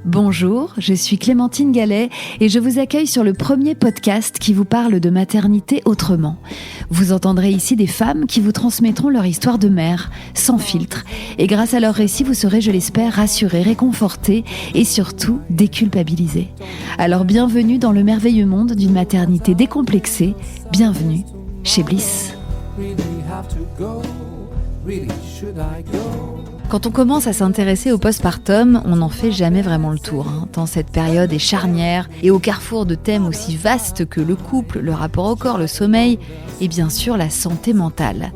Bonjour, je suis Clémentine Gallet et je vous accueille sur le premier podcast qui vous parle de maternité autrement. Vous entendrez ici des femmes qui vous transmettront leur histoire de mère, sans filtre. Et grâce à leur récit, vous serez, je l'espère, rassurés, réconfortés et surtout déculpabilisés. Alors bienvenue dans le merveilleux monde d'une maternité décomplexée. Bienvenue chez Bliss. Quand on commence à s'intéresser au postpartum, on n'en fait jamais vraiment le tour, tant cette période est charnière et au carrefour de thèmes aussi vastes que le couple, le rapport au corps, le sommeil et bien sûr la santé mentale.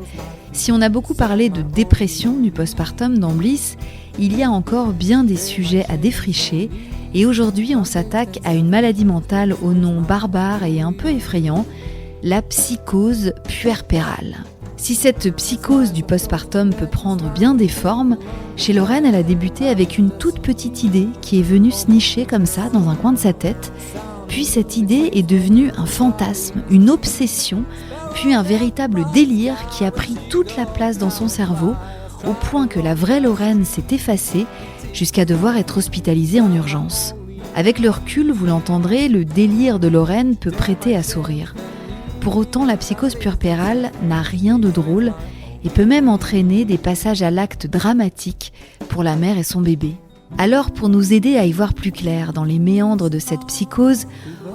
Si on a beaucoup parlé de dépression du postpartum dans Bliss, il y a encore bien des sujets à défricher et aujourd'hui on s'attaque à une maladie mentale au nom barbare et un peu effrayant, la psychose puerpérale. Si cette psychose du postpartum peut prendre bien des formes, chez Lorraine, elle a débuté avec une toute petite idée qui est venue se nicher comme ça dans un coin de sa tête. Puis cette idée est devenue un fantasme, une obsession, puis un véritable délire qui a pris toute la place dans son cerveau, au point que la vraie Lorraine s'est effacée jusqu'à devoir être hospitalisée en urgence. Avec le recul, vous l'entendrez, le délire de Lorraine peut prêter à sourire. Pour autant, la psychose puerpérale n'a rien de drôle et peut même entraîner des passages à l'acte dramatiques pour la mère et son bébé. Alors, pour nous aider à y voir plus clair dans les méandres de cette psychose,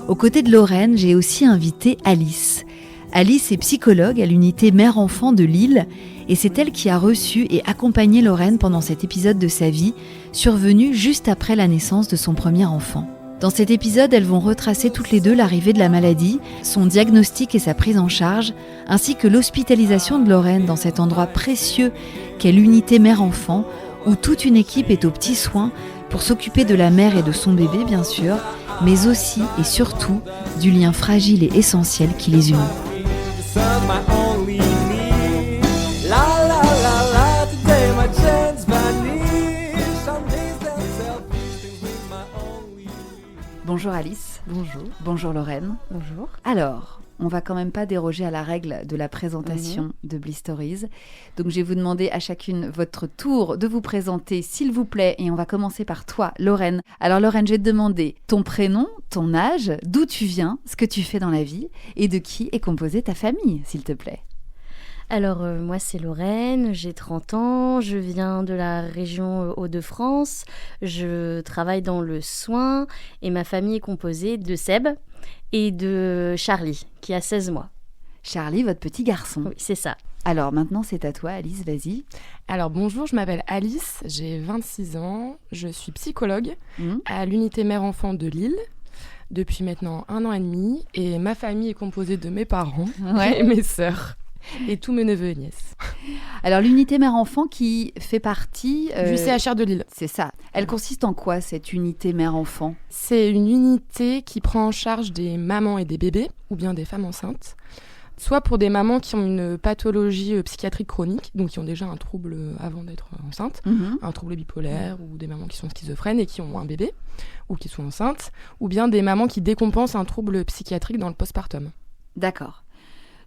aux côtés de Lorraine, j'ai aussi invité Alice. Alice est psychologue à l'unité mère-enfant de Lille et c'est elle qui a reçu et accompagné Lorraine pendant cet épisode de sa vie, survenu juste après la naissance de son premier enfant. Dans cet épisode, elles vont retracer toutes les deux l'arrivée de la maladie, son diagnostic et sa prise en charge, ainsi que l'hospitalisation de Lorraine dans cet endroit précieux qu'est l'unité mère-enfant, où toute une équipe est aux petits soins pour s'occuper de la mère et de son bébé, bien sûr, mais aussi et surtout du lien fragile et essentiel qui les unit. Bonjour Alice. Bonjour. Bonjour Lorraine. Bonjour. Alors, on va quand même pas déroger à la règle de la présentation de Bliss Stories. Donc je vais vous demander à chacune votre tour de vous présenter, s'il vous plaît. Et on va commencer par toi, Lorraine. Alors Lorraine, je vais te demander ton prénom, ton âge, d'où tu viens, ce que tu fais dans la vie et de qui est composée ta famille, s'il te plaît. Alors, moi, c'est Lorraine, j'ai 30 ans, je viens de la région Hauts-de-France, je travaille dans le soin et ma famille est composée de Seb et de Charlie, qui a 16 mois. Charlie, votre petit garçon. Oui, c'est ça. Alors, maintenant, c'est à toi, Alice, vas-y. Alors, bonjour, je m'appelle Alice, j'ai 26 ans, je suis psychologue à l'unité mère-enfant de Lille depuis maintenant 1 an et demi et ma famille est composée de mes parents et mes sœurs. Et tous mes neveux et nièces. Alors, l'unité mère-enfant qui fait partie... du CHR de Lille. C'est ça. Elle consiste en quoi, cette unité mère-enfant ? C'est une unité qui prend en charge des mamans et des bébés, ou bien des femmes enceintes, soit pour des mamans qui ont une pathologie psychiatrique chronique, donc qui ont déjà un trouble avant d'être enceintes, un trouble bipolaire, ou des mamans qui sont schizophrènes et qui ont un bébé, ou qui sont enceintes, ou bien des mamans qui décompensent un trouble psychiatrique dans le postpartum. D'accord.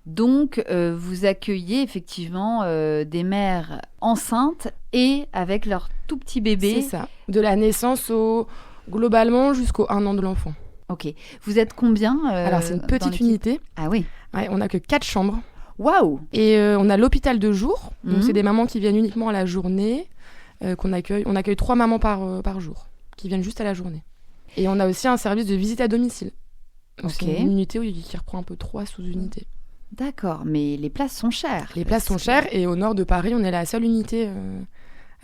Donc, vous accueillez effectivement des mères enceintes et avec leur tout petit bébé. C'est ça, de la naissance globalement jusqu'au 1 an de l'enfant. Ok. Vous êtes combien Alors, c'est une petite unité. Ah oui. Ouais, on n'a que 4 chambres. Waouh. Et on a l'hôpital de jour. Donc, c'est des mamans qui viennent uniquement à la journée qu'on accueille. On accueille 3 mamans par jour qui viennent juste à la journée. Et on a aussi un service de visite à domicile. Donc, c'est une unité qui reprend un peu 3 sous-unités. D'accord, mais les places sont chères. Les places sont chères et au nord de Paris, on est la seule unité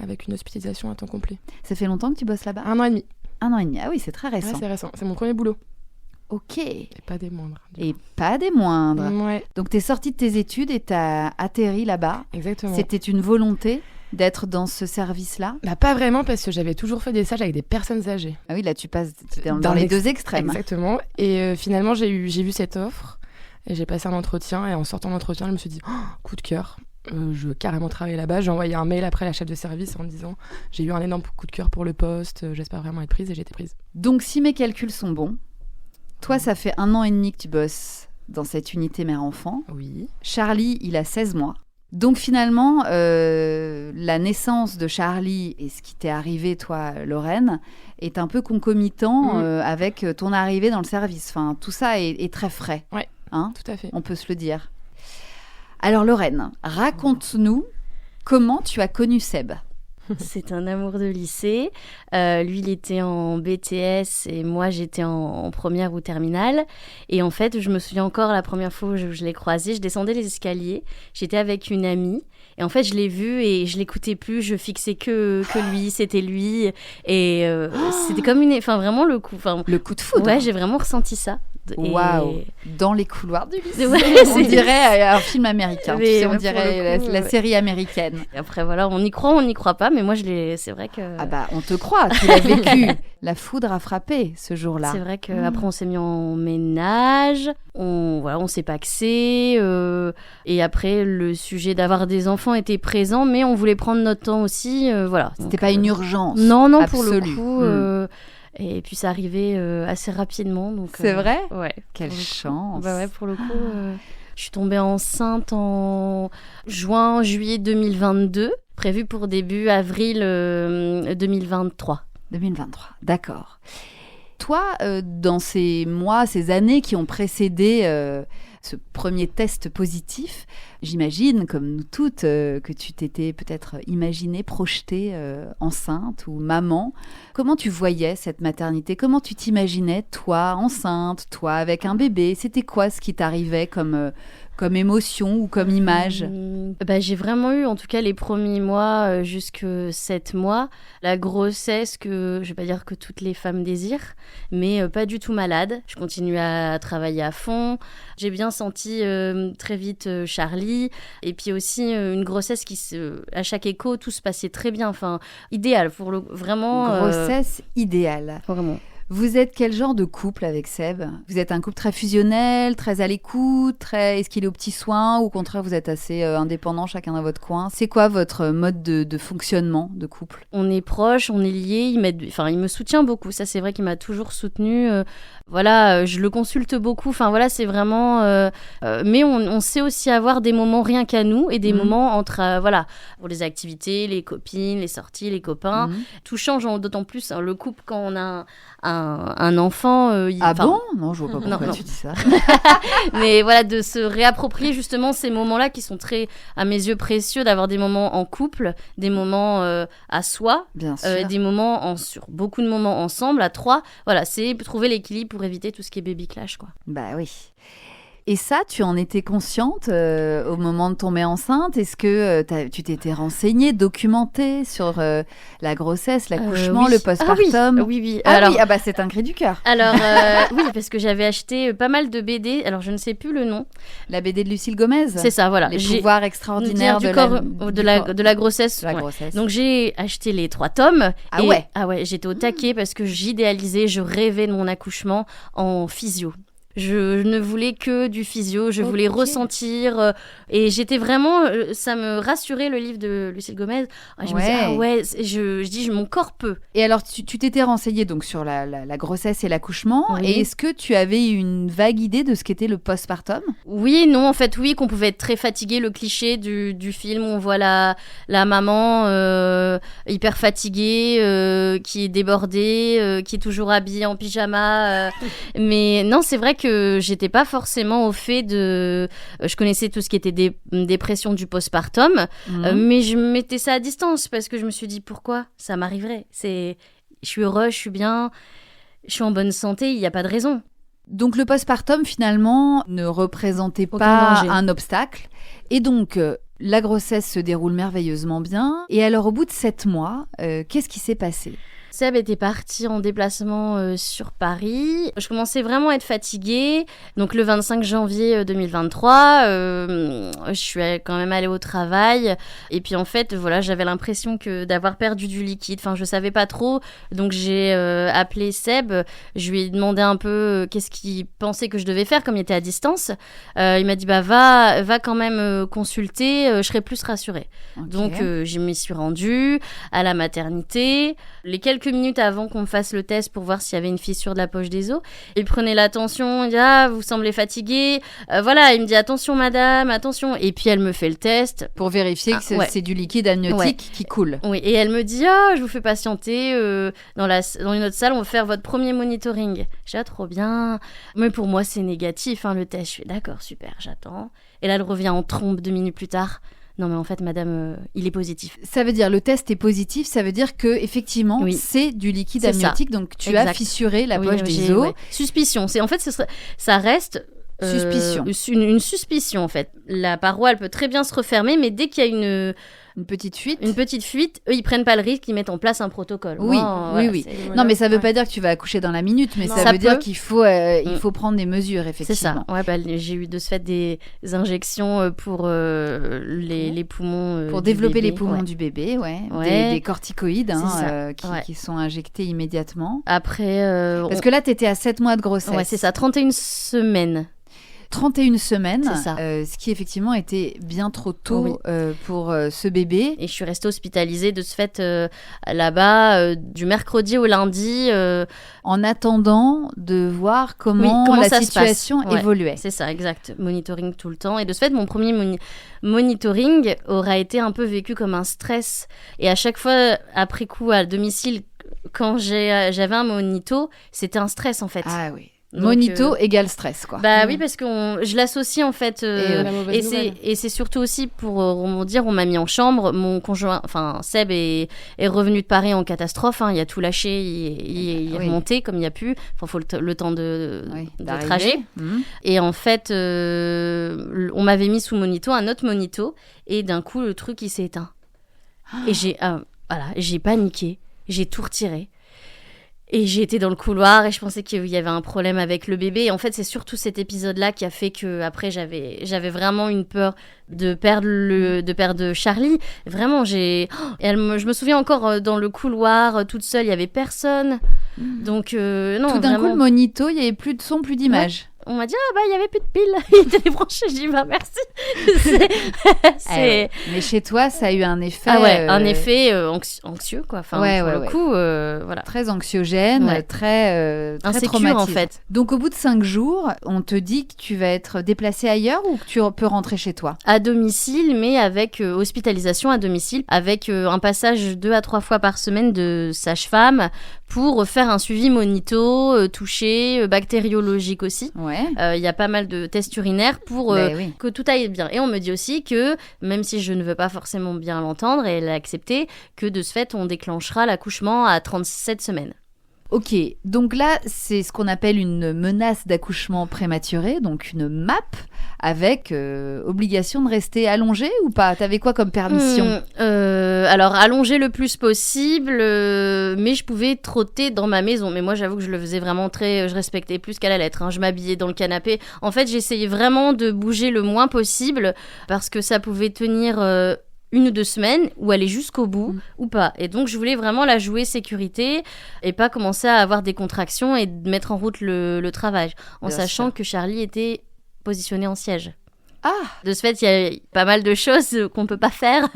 avec une hospitalisation à temps complet. Ça fait longtemps que tu bosses là-bas ? 1 an et demi. 1 an et demi, ah oui, c'est très récent. Ouais, c'est récent, c'est mon premier boulot. Ok. Et pas des moindres. Et pas des moindres. Ouais. Donc t'es sortie de tes études et t'as atterri là-bas. Exactement. C'était une volonté d'être dans ce service-là ? Bah, pas vraiment, parce que j'avais toujours fait des stages avec des personnes âgées. Ah oui, là tu passes dans les deux extrêmes. Exactement. Et finalement, j'ai vu cette offre. Et j'ai passé un entretien et en sortant de l'entretien, je me suis dit coup de cœur, je veux carrément travailler là-bas. J'ai envoyé un mail après la chef de service en me disant j'ai eu un énorme coup de cœur pour le poste, j'espère vraiment être prise et j'ai été prise. Donc si mes calculs sont bons, toi ça fait 1 an et demi que tu bosses dans cette unité mère-enfant. Oui. Charlie, il a 16 mois. Donc finalement, la naissance de Charlie et ce qui t'est arrivé, toi, Lorraine, est un peu concomitant avec ton arrivée dans le service. Enfin, tout ça est très frais. Oui, hein, tout à fait. On peut se le dire. Alors Lorraine, raconte-nous comment tu as connu Seb. C'est un amour de lycée. Lui, il était en BTS et moi, j'étais en première ou terminale. Et en fait, je me souviens encore la première fois où je l'ai croisé. Je descendais les escaliers. J'étais avec une amie. Et en fait, je l'ai vu et je l'écoutais plus. Je fixais que lui, c'était lui. Et c'était comme vraiment le coup de foudre. Ouais, j'ai vraiment ressenti ça. Waouh! Dans les couloirs du lycée. Ouais, on dirait un film américain. Tu sais, on dirait la série américaine. Et après, voilà, on y croit pas, mais moi, c'est vrai que... Ah bah, on te croit, tu l'as vécu. La foudre a frappé ce jour-là. C'est vrai qu'après, on s'est mis en ménage, on s'est paxé, et après, le sujet d'avoir des enfants était présent, mais on voulait prendre notre temps aussi, voilà. C'était pas une urgence. Non, absolue. Pour le coup... Et puis ça arrivait assez rapidement. Donc, c'est vrai? Ouais. Quelle chance. Bah ouais, pour le coup, je suis tombée enceinte en juillet 2022, prévu pour début avril 2023. 2023, d'accord. Toi, dans ces années qui ont précédé ce premier test positif, j'imagine, comme nous toutes, que tu t'étais peut-être imaginée, projetée enceinte ou maman. Comment tu voyais cette maternité? Comment tu t'imaginais, toi, enceinte, toi, avec un bébé? C'était quoi ce qui t'arrivait comme émotion ou comme image? J'ai vraiment eu, en tout cas, les premiers mois, jusque 7 mois, la grossesse que, je vais pas dire que toutes les femmes désirent, mais pas du tout malade. Je continuais à travailler à fond. J'ai bien senti très vite Charlie. Et puis aussi une grossesse à chaque écho, tout se passait très bien. Enfin, idéal, vraiment... Grossesse idéale. Vraiment. Vous êtes quel genre de couple avec Seb? Vous êtes un couple très fusionnel, très à l'écoute, est-ce qu'il est aux petits soins ou au contraire vous êtes assez indépendants chacun dans votre coin? C'est quoi votre mode de fonctionnement de couple? On est proches, on est liés, il me soutient beaucoup, ça c'est vrai qu'il m'a toujours soutenu. Je le consulte beaucoup, c'est vraiment... mais on sait aussi avoir des moments rien qu'à nous et des moments entre, pour les activités, les copines, les sorties, les copains. Tout change, d'autant plus le couple quand on a un enfant. Bon? Non, je vois pas pourquoi tu dis ça. Mais voilà, de se réapproprier justement ces moments-là qui sont très, à mes yeux, précieux, d'avoir des moments en couple, des moments à soi, bien sûr. des moments sur beaucoup de moments ensemble, à 3. Voilà, c'est trouver l'équilibre pour éviter tout ce qui est baby clash, quoi. Bah oui. Et ça, tu en étais consciente au moment de tomber enceinte? Est-ce que tu t'étais renseignée, documentée sur la grossesse, l'accouchement, oui. le postpartum? Oui. C'est un cri du cœur. Alors, oui, parce que j'avais acheté pas mal de BD. Alors, je ne sais plus le nom. La BD de Lucille Gomez? C'est ça, voilà. Les pouvoirs extraordinaires de la grossesse. De la grossesse. Donc, j'ai acheté les 3 tomes. Ah ouais? J'étais au taquet parce que j'idéalisais, je rêvais de mon accouchement en physio. Je ne voulais que du physio, je voulais ressentir. Et j'étais vraiment... ça me rassurait, le livre de Lucille Gomez. Je me disais, mon corps peut. Et alors, tu t'étais renseignée donc, sur la grossesse et l'accouchement. Oui. Et est-ce que tu avais une vague idée de ce qu'était le postpartum? Oui et non. En fait, oui, qu'on pouvait être très fatigué. Le cliché du film où on voit la maman hyper fatiguée, qui est débordée, qui est toujours habillée en pyjama. Mais non, c'est vrai que j'étais pas forcément au fait de... je connaissais tout ce qui était dépression du postpartum, mais je mettais ça à distance parce que je me suis dit pourquoi ça m'arriverait. Je suis heureuse, je suis bien, je suis en bonne santé, il n'y a pas de raison. Donc le postpartum finalement ne représentait pas un obstacle et donc la grossesse se déroule merveilleusement bien. Et alors au bout de 7 mois, qu'est-ce qui s'est passé? Seb était parti en déplacement sur Paris. Je commençais vraiment à être fatiguée. Donc le 25 janvier 2023, je suis quand même allée au travail. Et puis en fait, voilà, j'avais l'impression d'avoir perdu du liquide. Enfin, je savais pas trop. Donc j'ai appelé Seb. Je lui ai demandé un peu qu'est-ce qu'il pensait que je devais faire, comme il était à distance. Il m'a dit va quand même consulter. Je serai plus rassurée. Okay. Donc je m'y suis rendue à la maternité. Les quelques quelques minutes avant qu'on me fasse le test pour voir s'il y avait une fissure de la poche des os. Il prenait la tension, il dit « Ah, vous semblez fatiguée. » Voilà, il me dit « Attention madame, attention. » Et puis elle me fait le test. Pour vérifier que c'est du liquide amniotique qui coule. Oui, et elle me dit « Ah, je vous fais patienter. Dans une autre salle, on va faire votre premier monitoring. » J'ai dit « Ah, trop bien. » Mais pour moi, c'est négatif, le test. Je fais « D'accord, super, j'attends. » Et là, elle revient en trompe 2 minutes plus tard. Non, mais en fait, madame, il est positif. Ça veut dire, le test est positif, ça veut dire que effectivement, c'est du liquide amniotique, donc tu as fissuré la poche des os. Suspicion. En fait, ça reste... suspicion. Une suspicion, en fait. La paroi, elle peut très bien se refermer, mais dès qu'il y a une petite fuite, eux, ils prennent pas le risque, ils mettent en place un protocole. Oui. Non, mais ça veut pas dire que tu vas accoucher dans la minute, mais ça veut dire qu'il faut, il faut prendre des mesures, effectivement. C'est ça. J'ai eu de ce fait des injections pour les poumons pour développer bébé. Les poumons du bébé, des corticoïdes qui sont injectés immédiatement. Après... Parce que là, t'étais à 7 mois de grossesse. Ouais, c'est ça, 31 semaines. 31 semaines, c'est ça. Ce qui effectivement était bien trop tôt pour ce bébé. Et je suis restée hospitalisée de ce fait là-bas du mercredi au lundi. En attendant de voir comment la situation évoluait. C'est ça, exact. Monitoring tout le temps. Et de ce fait, mon premier monitoring aura été un peu vécu comme un stress. Et à chaque fois, après coup, à domicile, quand j'avais un monito, c'était un stress en fait. Ah oui. Donc, monito égale stress, quoi. Oui, parce que je l'associe en fait. Et c'est surtout aussi pour rebondir, on m'a mis en chambre. Mon conjoint, Seb est revenu de Paris en catastrophe. Il a tout lâché, il est remonté comme il a pu. Faut le temps de trajet. Et en fait, on m'avait mis sous monito, un autre monito, et d'un coup le truc il s'est éteint. Et j'ai paniqué, j'ai tout retiré. Et j'ai été dans le couloir et je pensais qu'il y avait un problème avec le bébé. Et en fait, c'est surtout cet épisode-là qui a fait que après j'avais vraiment une peur de perdre Charlie. Vraiment, je me souviens encore dans le couloir toute seule, il y avait personne. Donc non. Tout d'un vraiment... coup, le monito, il y avait plus de son, plus d'image. Ouais. On m'a dit il y avait plus de piles, il était débranché. Je dis merci. Mais chez toi, ça a eu un effet. Un effet anxieux quoi. Pour le coup, voilà. Très anxiogène, très insécure en fait. Donc au bout de 5 jours, on te dit que tu vas être déplacée ailleurs ou que tu peux rentrer chez toi. À domicile, mais avec hospitalisation à domicile, avec un passage 2 à 3 fois par semaine de sage-femme pour faire un suivi monito, toucher, bactériologique aussi. Il y a pas mal de tests urinaires pour que tout aille bien. Et on me dit aussi que, même si je ne veux pas forcément bien l'entendre, et elle a accepté, que de ce fait, on déclenchera l'accouchement à 37 semaines. Ok, donc là, c'est ce qu'on appelle une menace d'accouchement prématuré, donc une MAP, avec obligation de rester allongée ou pas ? T'avais quoi comme permission ? Alors, allongée le plus possible, mais je pouvais trotter dans ma maison. Mais moi, j'avoue que je le faisais vraiment je respectais plus qu'à la lettre. Je m'habillais dans le canapé. En fait, j'essayais vraiment de bouger le moins possible, parce que ça pouvait tenir... 1 ou 2 semaines ou aller jusqu'au bout ou pas. Et donc, je voulais vraiment la jouer sécurité et pas commencer à avoir des contractions et de mettre en route le travail. En sachant que Charlie était positionné en siège. De ce fait, il y a pas mal de choses qu'on peut pas faire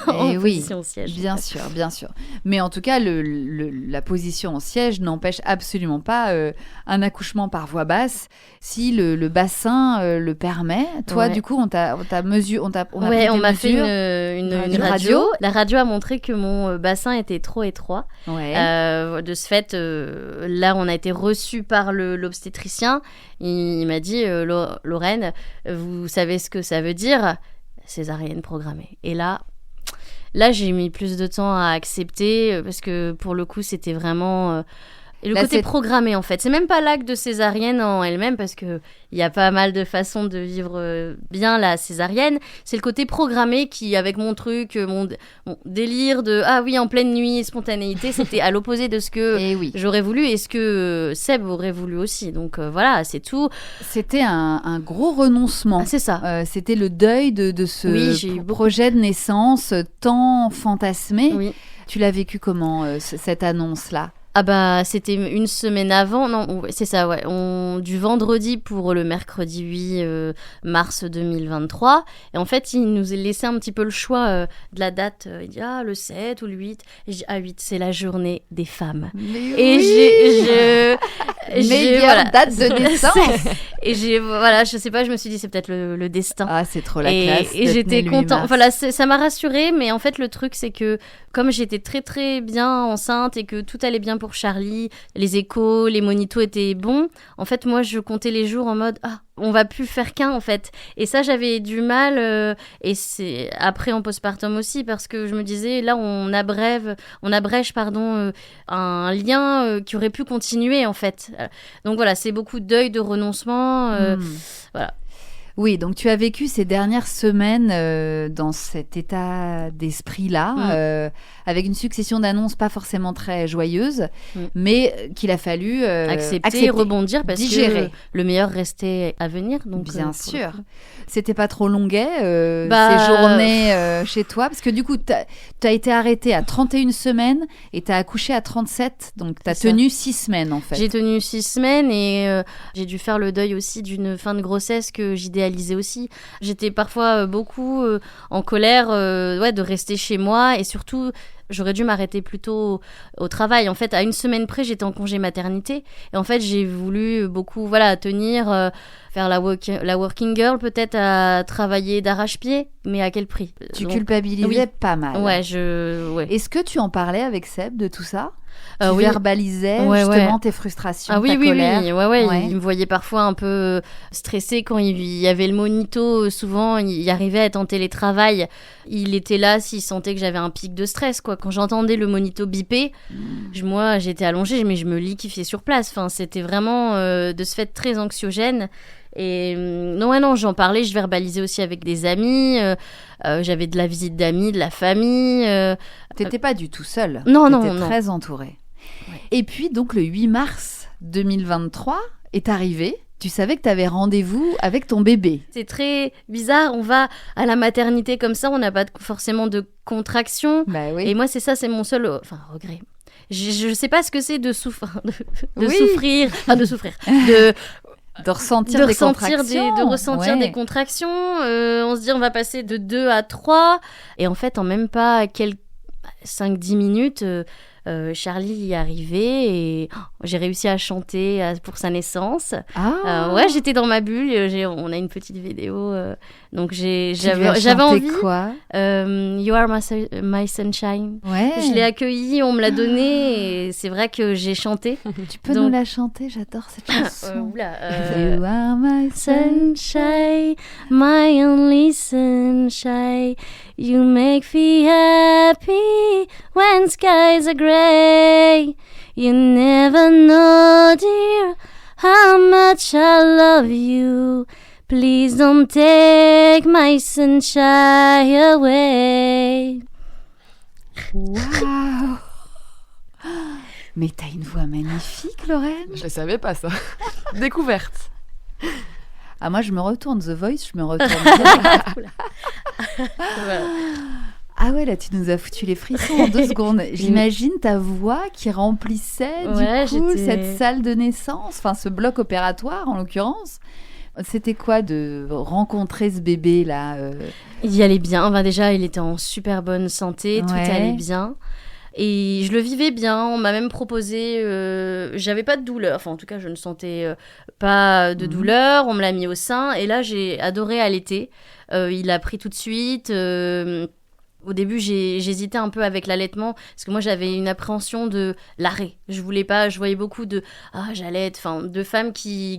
en position en siège. Bien sûr. Mais en tout cas, la position en siège n'empêche absolument pas un accouchement par voie basse si le bassin le permet. Toi, du coup, on m'a fait une radio. La radio a montré que mon bassin était trop étroit. De ce fait, là, on a été reçus par l'obstétricien. Il m'a dit, Lorraine, vous savez ce que ça veut dire ? Césarienne programmée. Et là, j'ai mis plus de temps à accepter parce que pour le coup, c'était vraiment... Et le côté programmé, en fait. C'est même pas l'acte de césarienne en elle-même, parce qu'il y a pas mal de façons de vivre bien la césarienne. C'est le côté programmé qui, avec mon truc, mon délire de « Ah oui, en pleine nuit, spontanéité », c'était à l'opposé de ce que j'aurais voulu et ce que Seb aurait voulu aussi. Donc voilà, c'est tout. C'était un gros renoncement. C'est ça. C'était le deuil de ce projet de naissance tant fantasmé. Tu l'as vécu comment, cette annonce-là ? Ah bah c'était une semaine avant, non c'est ça ouais, du vendredi pour le mercredi 8 mars 2023 et en fait il nous a laissé un petit peu le choix de la date, il dit le 7 ou le 8 et je dis 8 c'est la journée des femmes et meilleure date de naissance et je sais pas, je me suis dit c'est peut-être le destin. Ah c'est trop la classe et j'étais contente, voilà ça m'a rassurée mais en fait le truc c'est que comme j'étais très très bien enceinte et que tout allait bien pour Charlie, les échos, les monitos étaient bons. En fait, moi, je comptais les jours en mode on va plus faire qu'un en fait. Et ça, j'avais du mal. Et c'est après en postpartum aussi parce que je me disais là, on abrège un lien qui aurait pu continuer en fait. Donc voilà, c'est beaucoup de deuil, de renoncement. Voilà. Oui, donc tu as vécu ces dernières semaines dans cet état d'esprit-là, avec une succession d'annonces pas forcément très joyeuses, mais qu'il a fallu accepter et rebondir parce digérer. Que le meilleur restait à venir. Donc, bien sûr. C'était pas trop longuet ces journées chez toi, parce que du coup, tu as été arrêtée à 31 semaines et tu as accouché à 37, donc tu as tenu 6 semaines en fait. J'ai tenu 6 semaines et j'ai dû faire le deuil aussi d'une fin de grossesse que j'idéalisais aussi. J'étais parfois beaucoup en colère de rester chez moi et surtout j'aurais dû m'arrêter plus tôt au travail. En fait, à une semaine près, j'étais en congé maternité et en fait, j'ai voulu beaucoup tenir, faire la working girl, peut-être à travailler d'arrache-pied, mais à quel prix? Tu culpabilisais pas mal. Ouais, Est-ce que tu en parlais avec Seb de tout ça? Tu oui. verbalisais justement tes frustrations, ta colère. Oui. Il me voyait parfois un peu stressé quand il y avait le monito. Souvent, il arrivait à être en télétravail. Il était là s'il sentait que j'avais un pic de stress, quoi. Quand j'entendais le monito biper, moi, j'étais allongée, mais je me liquéfiais sur place. Enfin, c'était vraiment de ce fait très anxiogène. Et non, j'en parlais, je verbalisais aussi avec des amis. J'avais de la visite d'amis, de la famille. T'étais pas du tout seule. Non. T'étais très entourée. Ouais. Et puis, donc, le 8 mars 2023 est arrivé. Tu savais que tu avais rendez-vous avec ton bébé. C'est très bizarre. On va à la maternité comme ça, on n'a pas forcément de contraction. Bah oui. Et moi, c'est mon seul regret. Je sais pas ce que c'est de souffrir. De ressentir des contractions. On se dit on va passer de 2 à 3 et en fait en même pas 5-10 minutes Charlie y est arrivé et j'ai réussi à chanter pour sa naissance. J'étais dans ma bulle, on a une petite vidéo donc j'avais envie quoi You Are My Sunshine. Je l'ai accueilli, on me l'a donné et c'est vrai que j'ai chanté. Tu peux nous la chanter, j'adore cette chanson. You are my sunshine, my only sunshine. You make me happy when skies are grey. You never know, dear, how much I love you. Please don't take my sunshine away. Waouh. Mais t'as une voix magnifique, Lorraine. Je savais pas ça. Découverte. Ah, moi, je me retourne The Voice, je me retourne. Ah ouais, là, tu nous as foutu les frissons en 2 secondes. J'imagine ta voix qui remplissait cette salle de naissance, enfin ce bloc opératoire en l'occurrence. C'était quoi de rencontrer ce bébé-là Il y allait bien. Déjà, il était en super bonne santé, tout allait bien. Et je le vivais bien, on m'a même proposé, j'avais pas de douleur, enfin en tout cas je ne sentais pas de douleur, on me l'a mis au sein et là j'ai adoré allaiter, il a pris tout de suite. Au début, j'hésitais un peu avec l'allaitement parce que moi, j'avais une appréhension de l'arrêt. Je voyais beaucoup de femmes qui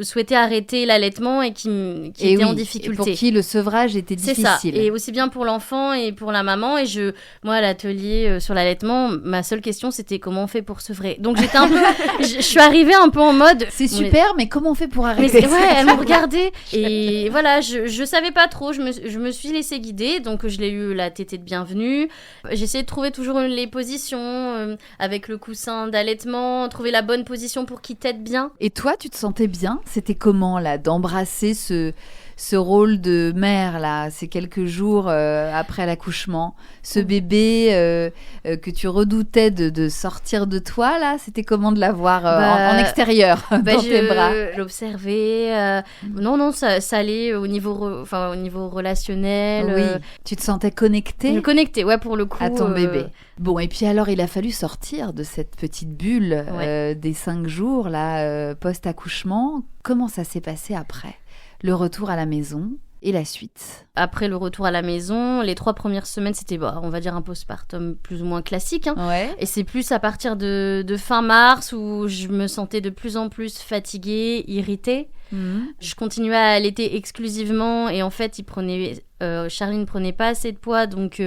souhaitaient arrêter l'allaitement et qui étaient en difficulté. Et pour qui le sevrage était difficile. C'est ça. Et aussi bien pour l'enfant et pour la maman. Et moi, à l'atelier sur l'allaitement, ma seule question, c'était comment on fait pour sevrer. Donc, j'étais un peu, je suis arrivée un peu en mode. C'est super, mais comment on fait pour arrêter? Elle me regardait et voilà, je savais pas trop. Je me suis laissée guider. Donc, je l'ai eu la tétée de bienvenue. J'essayais de trouver toujours les positions avec le coussin d'allaitement, trouver la bonne position pour qu'il tète bien. Et toi, tu te sentais bien? C'était comment là d'embrasser ce ce rôle de mère, là, ces quelques jours après l'accouchement, ce bébé que tu redoutais de sortir de toi, là, c'était comment de l'avoir en extérieur, dans tes bras? L'observer. Non, ça allait au niveau relationnel. Oui, tu te sentais connectée? Connectée, ouais, pour le coup. À ton bébé. Bon, et puis alors, il a fallu sortir de cette petite bulle des 5 jours, là, post-accouchement. Comment ça s'est passé après? Le retour à la maison et la suite? Après le retour à la maison, les 3 premières semaines, c'était, on va dire, un postpartum plus ou moins classique. Ouais. Et c'est plus à partir de fin mars où je me sentais de plus en plus fatiguée, irritée. Je continuais à allaiter exclusivement et en fait, Charlie ne prenait pas assez de poids, donc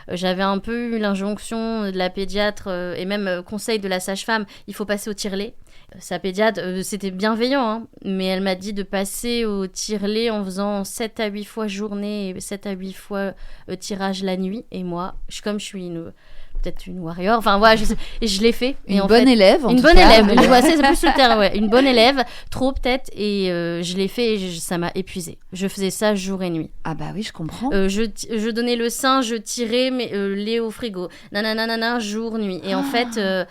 j'avais un peu eu l'injonction de la pédiatre et même conseil de la sage-femme, il faut passer au tire-lait. Sa pédiatre, c'était bienveillant, hein, mais elle m'a dit de passer au tire-lait en faisant 7 à 8 fois journée et 7 à 8 fois tirage la nuit. Et moi, comme je suis peut-être une warrior, enfin voilà, je l'ai fait. Une bonne élève, en tout cas. Une bonne élève, ouais, c'est plus le terme, ouais. Une bonne élève, trop peut-être, et je l'ai fait et ça m'a épuisée. Je faisais ça jour et nuit. Ah bah oui, je comprends. Je donnais le sein, je tirais, mais lait au frigo, nanana, jour, nuit. Et en fait...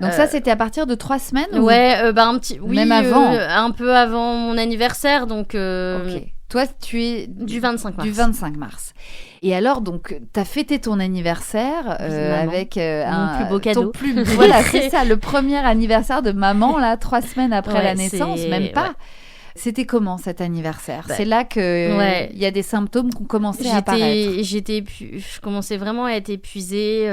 Donc ça, c'était à partir de 3 semaines? Ouais, un petit... Oui, même avant un peu avant mon anniversaire, donc... Ok. Toi, tu es... Du 25 mars. Du 25 mars. Et alors, donc, t'as fêté ton anniversaire avec mon plus beau cadeau. Voilà, c'est ça, le premier anniversaire de maman, là, 3 semaines après la naissance, même pas. Ouais. C'était comment cet anniversaire? C'est là que y a des symptômes qui ont commencé à apparaître. Je commençais vraiment à être épuisée...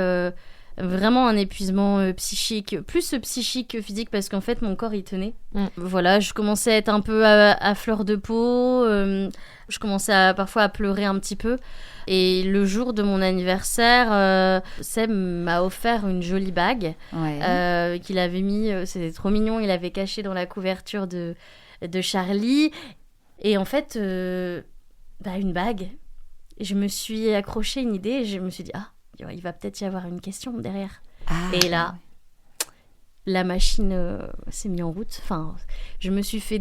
Vraiment un épuisement psychique, plus psychique que physique, parce qu'en fait mon corps il tenait. Voilà, je commençais à être un peu à fleur de peau, je commençais parfois à pleurer un petit peu. Et le jour de mon anniversaire, Seb m'a offert une jolie bague qu'il avait mis, c'était trop mignon, il avait caché dans la couverture de Charlie. Et en fait, une bague. Je me suis accroché une idée et je me suis dit, il va peut-être y avoir une question derrière. Et là, la machine s'est mise en route. Enfin, je me suis fait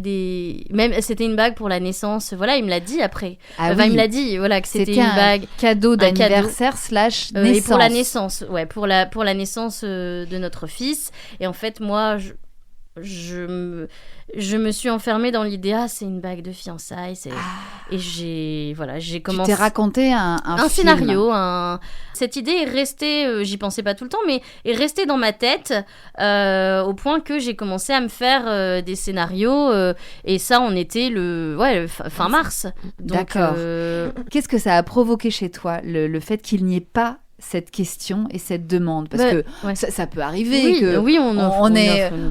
même c'était une bague pour la naissance. Voilà, il me l'a dit après. Il me l'a dit, voilà, que c'était une bague. Cadeau d'anniversaire / naissance. Et pour la naissance, pour la naissance de notre fils. Et en fait, moi, je me suis enfermée dans l'idée, c'est une bague de fiançailles. Et j'ai commencé... Tu t'es raconté un scénario. Cette idée est restée, j'y pensais pas tout le temps, mais est restée dans ma tête au point que j'ai commencé à me faire des scénarios. Et ça, on était fin mars. Donc, d'accord. Qu'est-ce que ça a provoqué chez toi, le fait qu'il n'y ait pas cette question et cette demande, parce que ça peut arriver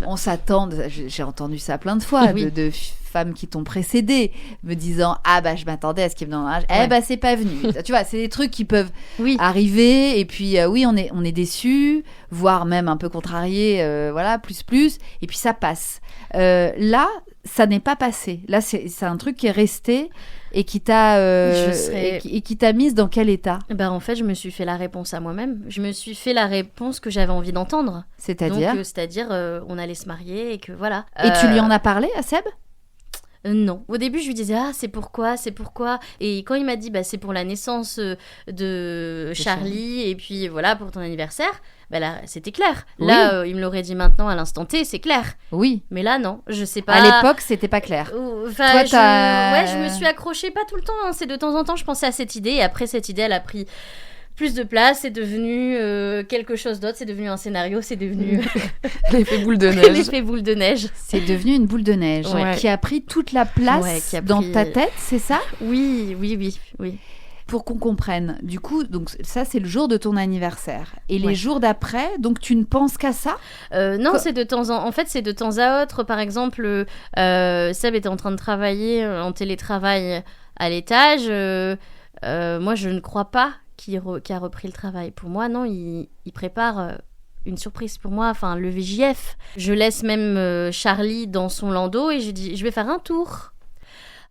on s'attend, j'ai entendu ça plein de fois, de femmes qui t'ont précédé me disant je m'attendais à ce qu'il me donne un âge, c'est pas venu. Tu vois, c'est des trucs qui peuvent arriver, et puis on est déçus, voire même un peu contrariés, plus, et puis ça passe. Là, ça n'est pas passé. Là, c'est un truc qui est resté et qui t'a mise dans quel état? En fait, je me suis fait la réponse à moi-même. Je me suis fait la réponse que j'avais envie d'entendre. C'est-à-dire? C'est-à-dire, on allait se marier et que voilà. Et tu lui en as parlé à Seb? Non. Au début, je lui disais c'est pourquoi. Et quand il m'a dit c'est pour la naissance de Charlie et puis voilà pour ton anniversaire, là c'était clair. Là, il me l'aurait dit maintenant à l'instant T, c'est clair. Oui. Mais là non, je sais pas. À l'époque, c'était pas clair. Toi, je me suis accrochée pas tout le temps. C'est de temps en temps, je pensais à cette idée et après cette idée, elle a pris plus de place, c'est devenu quelque chose d'autre, c'est devenu un scénario, c'est devenu... L'effet boule de neige. L'effet boule de neige. C'est devenu une boule de neige qui a pris toute la place dans ta tête, c'est ça? Oui. Pour qu'on comprenne, du coup, donc ça c'est le jour de ton anniversaire. Et les jours d'après, donc tu ne penses qu'à ça? Non, c'est de temps à autre. Par exemple, Seb était en train de travailler en télétravail à l'étage. Moi, je ne crois pas qui a repris le travail. Pour moi, non, il prépare une surprise pour moi, le VJF. Je laisse même Charlie dans son landau et je dis, je vais faire un tour.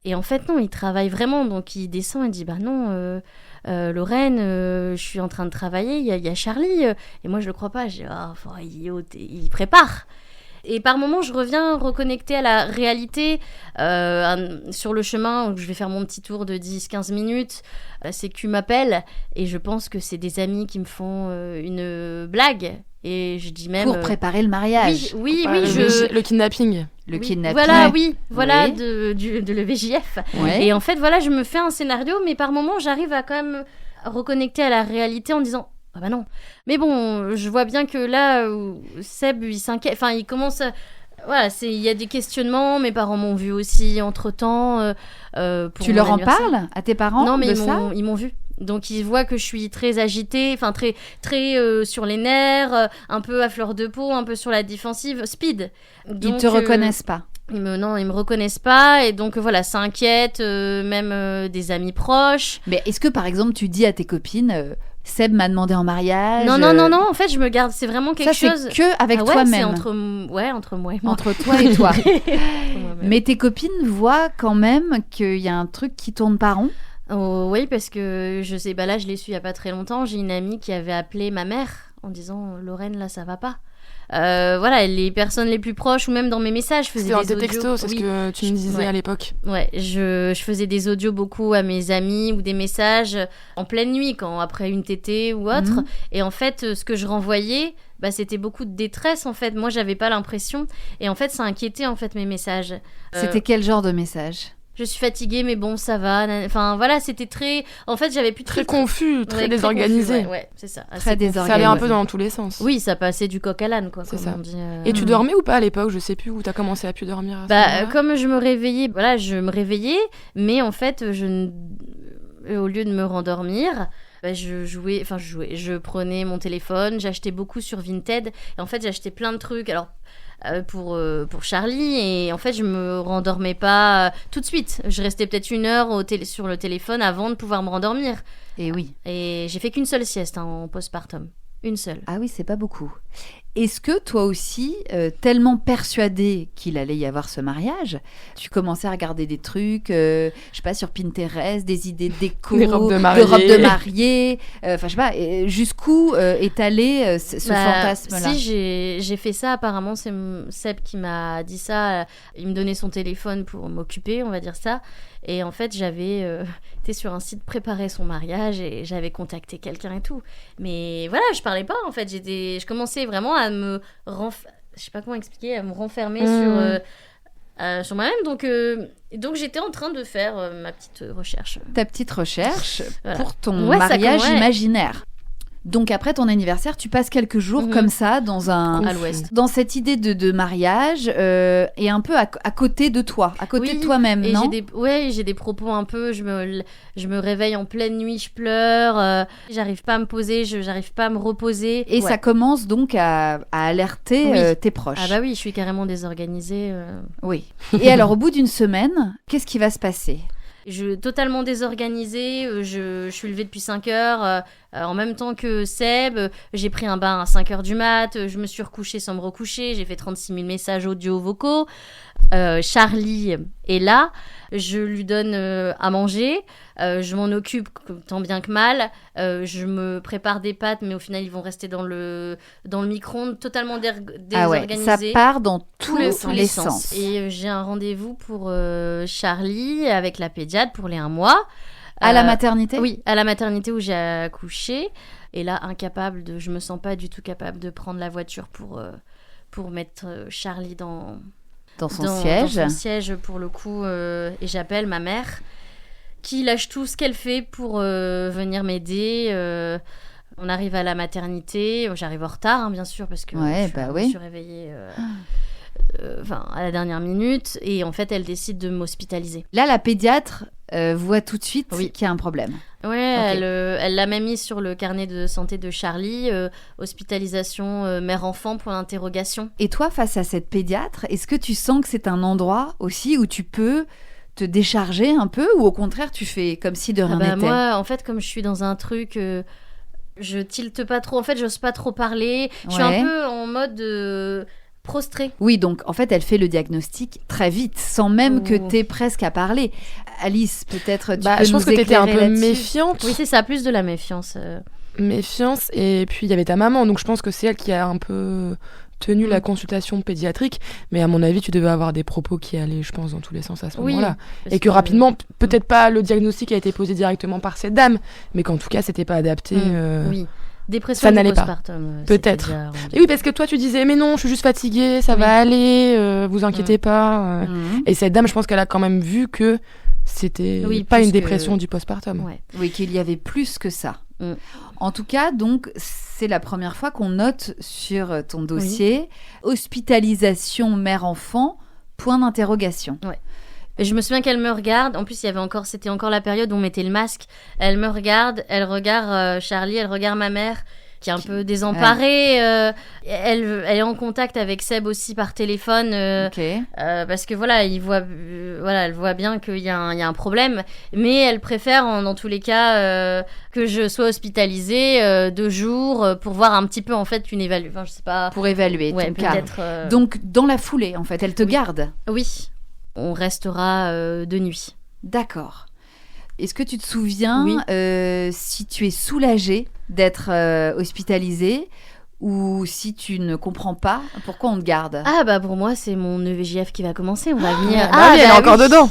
Et en fait, non, il travaille vraiment. Donc, il descend et dit, non, Lorraine, je suis en train de travailler, il y a Charlie. Et moi, je le crois pas. Je dis, il prépare. Et par moments, je reviens reconnecter à la réalité sur le chemin où je vais faire mon petit tour de 10-15 minutes. La Sécu m'appelle et je pense que c'est des amis qui me font une blague. Et je dis même... Pour préparer le mariage. Oui, le kidnapping. Le kidnapping. Voilà, de le VJF. Ouais. Et en fait, voilà, je me fais un scénario, mais par moments, j'arrive à quand même reconnecter à la réalité en disant... Ah bah non. Mais bon, je vois bien que là, Seb, il s'inquiète. Enfin, il commence à... Voilà, il y a des questionnements. Mes parents m'ont vu aussi entre-temps. Tu leur en parles à tes parents? Non, mais ça ils m'ont vu. Donc, ils voient que je suis très agitée, enfin, très sur les nerfs, un peu à fleur de peau, un peu sur la défensive, speed. Donc, ils te reconnaissent pas? Non, ils me reconnaissent pas. Et donc, voilà, ça inquiète, même des amis proches. Mais est-ce que, par exemple, tu dis à tes copines... Seb m'a demandé en mariage. Non, en fait, je me garde, c'est vraiment quelque chose... Ça, c'est que avec toi-même. C'est entre moi et moi. Entre toi et toi. Mais tes copines voient quand même qu'il y a un truc qui tourne pas rond. Oh, oui, parce que je sais, là, je l'ai su il y a pas très longtemps. J'ai une amie qui avait appelé ma mère en disant « Lorraine, là, ça va pas ». Voilà, les personnes les plus proches ou même dans mes messages, je faisais des audios. Textos, c'est ce que tu me disais à l'époque. Ouais, je faisais des audios beaucoup à mes amis ou des messages en pleine nuit, après une tétée ou autre. Et en fait, ce que je renvoyais, c'était beaucoup de détresse en fait. Moi, j'avais pas l'impression. Et en fait, ça inquiétait en fait mes messages. C'était quel genre de message ? Je suis fatiguée, mais bon, ça va. Enfin, voilà, c'était très... En fait, j'avais plus de... Très confus, très désorganisé. Ouais, c'est ça. Très désorganisé. Ça allait un peu dans tous les sens. Oui, ça passait du coq à l'âne, quoi. C'est ça. On dit, Et tu dormais ou pas à l'époque ? Je sais plus où t'as commencé à plus dormir. Comme je me réveillais, je me réveillais, mais en fait, au lieu de me rendormir... je prenais mon téléphone, j'achetais beaucoup sur Vinted, et en fait, j'achetais plein de trucs. Alors... pour Charlie, et en fait je me rendormais pas tout de suite, je restais peut-être 1 heure sur le téléphone avant de pouvoir me rendormir. Et oui. Et j'ai fait qu'une seule sieste en postpartum, une seule. Ah oui, c'est pas beaucoup. Est-ce que toi aussi, tellement persuadée qu'il allait y avoir ce mariage, tu commençais à regarder des trucs, je sais pas, sur Pinterest, des idées de déco, des robes de mariée, je sais pas, jusqu'où est allé ce fantasme-là ? Si, j'ai fait ça, apparemment, c'est Seb qui m'a dit ça, il me donnait son téléphone pour m'occuper, on va dire ça, et en fait, j'avais été sur un site préparer son mariage, et j'avais contacté quelqu'un et tout, mais voilà, je parlais pas, en fait, je commençais vraiment à me je sais pas comment expliquer, à me renfermer sur moi-même, donc j'étais en train de faire ma petite recherche. Ta petite recherche voilà. Pour ton mariage imaginaire. Donc après ton anniversaire, tu passes quelques jours comme ça à l'ouest, dans cette idée de mariage et un peu à côté de toi, à côté de toi-même, et non ? J'ai des propos un peu, je me réveille en pleine nuit, je pleure, j'arrive pas à me poser, j'arrive pas à me reposer. Et ça commence donc à alerter tes proches. Ah bah oui, je suis carrément désorganisée. Oui. Et alors au bout d'une semaine, qu'est-ce qui va se passer ? Totalement désorganisée, je suis levée depuis 5 heures, en même temps que Seb, j'ai pris un bain à 5 heures du mat, je me suis recouchée sans me recoucher, j'ai fait 36 000 messages audio vocaux, Charlie est là, je lui donne à manger, je m'en occupe tant bien que mal, je me prépare des pâtes, mais au final ils vont rester dans le micro-ondes, totalement désorganisés. Ça part dans tous les sens. Et j'ai un rendez-vous pour Charlie avec la pédiatre pour les 1 mois. À la maternité ? Oui, à la maternité où j'ai accouché. Et là, je me sens pas du tout capable de prendre la voiture pour mettre Charlie dans son siège pour le coup. Et j'appelle ma mère qui lâche tout ce qu'elle fait pour venir m'aider. On arrive à la maternité. J'arrive en retard, bien sûr, parce que je me suis réveillée à la dernière minute. Et en fait, elle décide de m'hospitaliser. Là, la pédiatre voit tout de suite qu'il y a un problème. Ouais, elle l'a même mis sur le carnet de santé de Charlie, hospitalisation mère-enfant pour l'interrogation. Et toi, face à cette pédiatre, est-ce que tu sens que c'est un endroit aussi où tu peux te décharger un peu, ou au contraire, tu fais comme si de rien n'était ? Moi, en fait, comme je suis dans un truc... je tilte pas trop, en fait, j'ose pas trop parler. Je suis un peu en mode... prostrée. Oui, donc en fait, elle fait le diagnostic très vite, sans même que t'aies presque à parler. Alice, peut-être tu peux nous éclairer là-dessus. Je pense que t'étais un peu méfiante. Oui, c'est ça, plus de la méfiance. Méfiance, et puis il y avait ta maman, donc je pense que c'est elle qui a un peu tenu la consultation pédiatrique, mais à mon avis, tu devais avoir des propos qui allaient, je pense, dans tous les sens à ce moment-là. Et que rapidement, peut-être pas le diagnostic a été posé directement par cette dame, mais qu'en tout cas, c'était pas adapté. Oui. Dépression ça n'allait pas. Peut-être. Et oui, parce que toi, tu disais, mais non, je suis juste fatiguée, ça va aller, vous inquiétez pas. Et cette dame, je pense qu'elle a quand même vu que c'était pas une dépression du postpartum. Ouais. Oui, qu'il y avait plus que ça. En tout cas, donc, c'est la première fois qu'on note sur ton dossier hospitalisation mère-enfant, point d'interrogation. Ouais. Je me souviens qu'elle me regarde. En plus, c'était encore la période où on mettait le masque. Elle me regarde, elle regarde Charlie, elle regarde ma mère, qui est un peu désemparée. Elle est en contact avec Seb aussi par téléphone, parce que voilà, elle voit bien qu'il y a un problème. Mais elle préfère, dans tous les cas, que je sois hospitalisée 2 jours pour voir un petit peu en fait une évaluation. Enfin, je sais pas. Pour évaluer ton cas. Donc dans la foulée, en fait, elle te garde. Oui. On restera de nuit. D'accord. Est-ce que tu te souviens si tu es soulagée d'être hospitalisée ou si tu ne comprends pas pourquoi on te garde? Ah bah pour moi c'est mon EVJF qui va commencer, on va venir. Elle est encore dedans.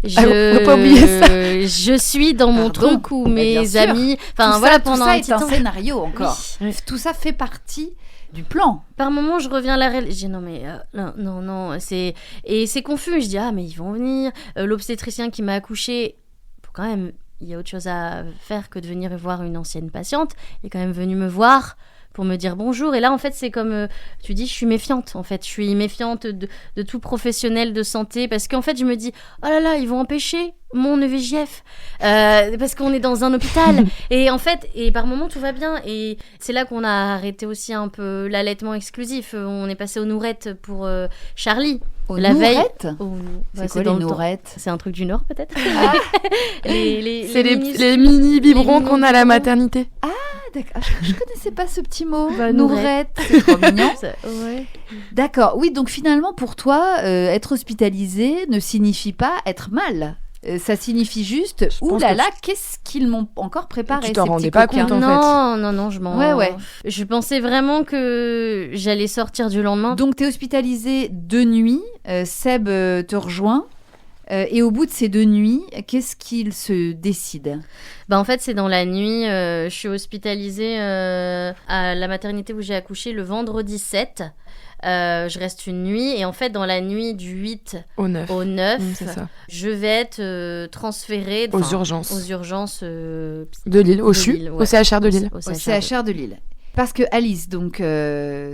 On peut pas oublier ça. Je suis dans mon truc où mes amis, enfin voilà, pendant un petit temps. Tout ça est un scénario encore. Oui. Tout ça fait partie du plan. Par moment, je reviens à la réalité. Je dis non, mais non, c'est... Et c'est confus. Je dis, mais ils vont venir. L'obstétricien qui m'a accouchée, quand même, il y a autre chose à faire que de venir voir une ancienne patiente. Il est quand même venu me voir pour me dire bonjour. Et là, en fait, c'est comme tu dis, je suis méfiante. En fait, je suis méfiante de tout professionnel de santé parce qu'en fait, je me dis, oh là là, ils vont empêcher mon EVJF parce qu'on est dans un hôpital. Et en fait, par moment, tout va bien. Et c'est là qu'on a arrêté aussi un peu l'allaitement exclusif. On est passé aux nourettes pour Charlie. La veille. C'est quoi les nourettes? C'est un truc du Nord, peut-être. C'est les mini biberons qu'on a à la maternité. Ah, d'accord. Je connaissais pas ce petit mot. Nourette. C'est trop mignon. Ouais. D'accord. Oui, donc finalement, pour toi, être hospitalisé ne signifie pas être mal. Ça signifie juste, oulala, qu'est-ce qu'ils m'ont encore préparé, tu t'en rendais pas compte, en fait. Non, je m'en... Je pensais vraiment que j'allais sortir du lendemain. Donc, t'es hospitalisée 2 nuits, Seb te rejoint, et au bout de ces 2 nuits, qu'est-ce qu'il se décide? En fait, c'est dans la nuit, je suis hospitalisée à la maternité où j'ai accouché le vendredi 7. Je reste une nuit et en fait dans la nuit du 8 au 9 c'est ça. Je vais être transférée aux urgences de Lille, au CHU, au CHR de Lille. Au CHR de Lille. Parce que Alice, donc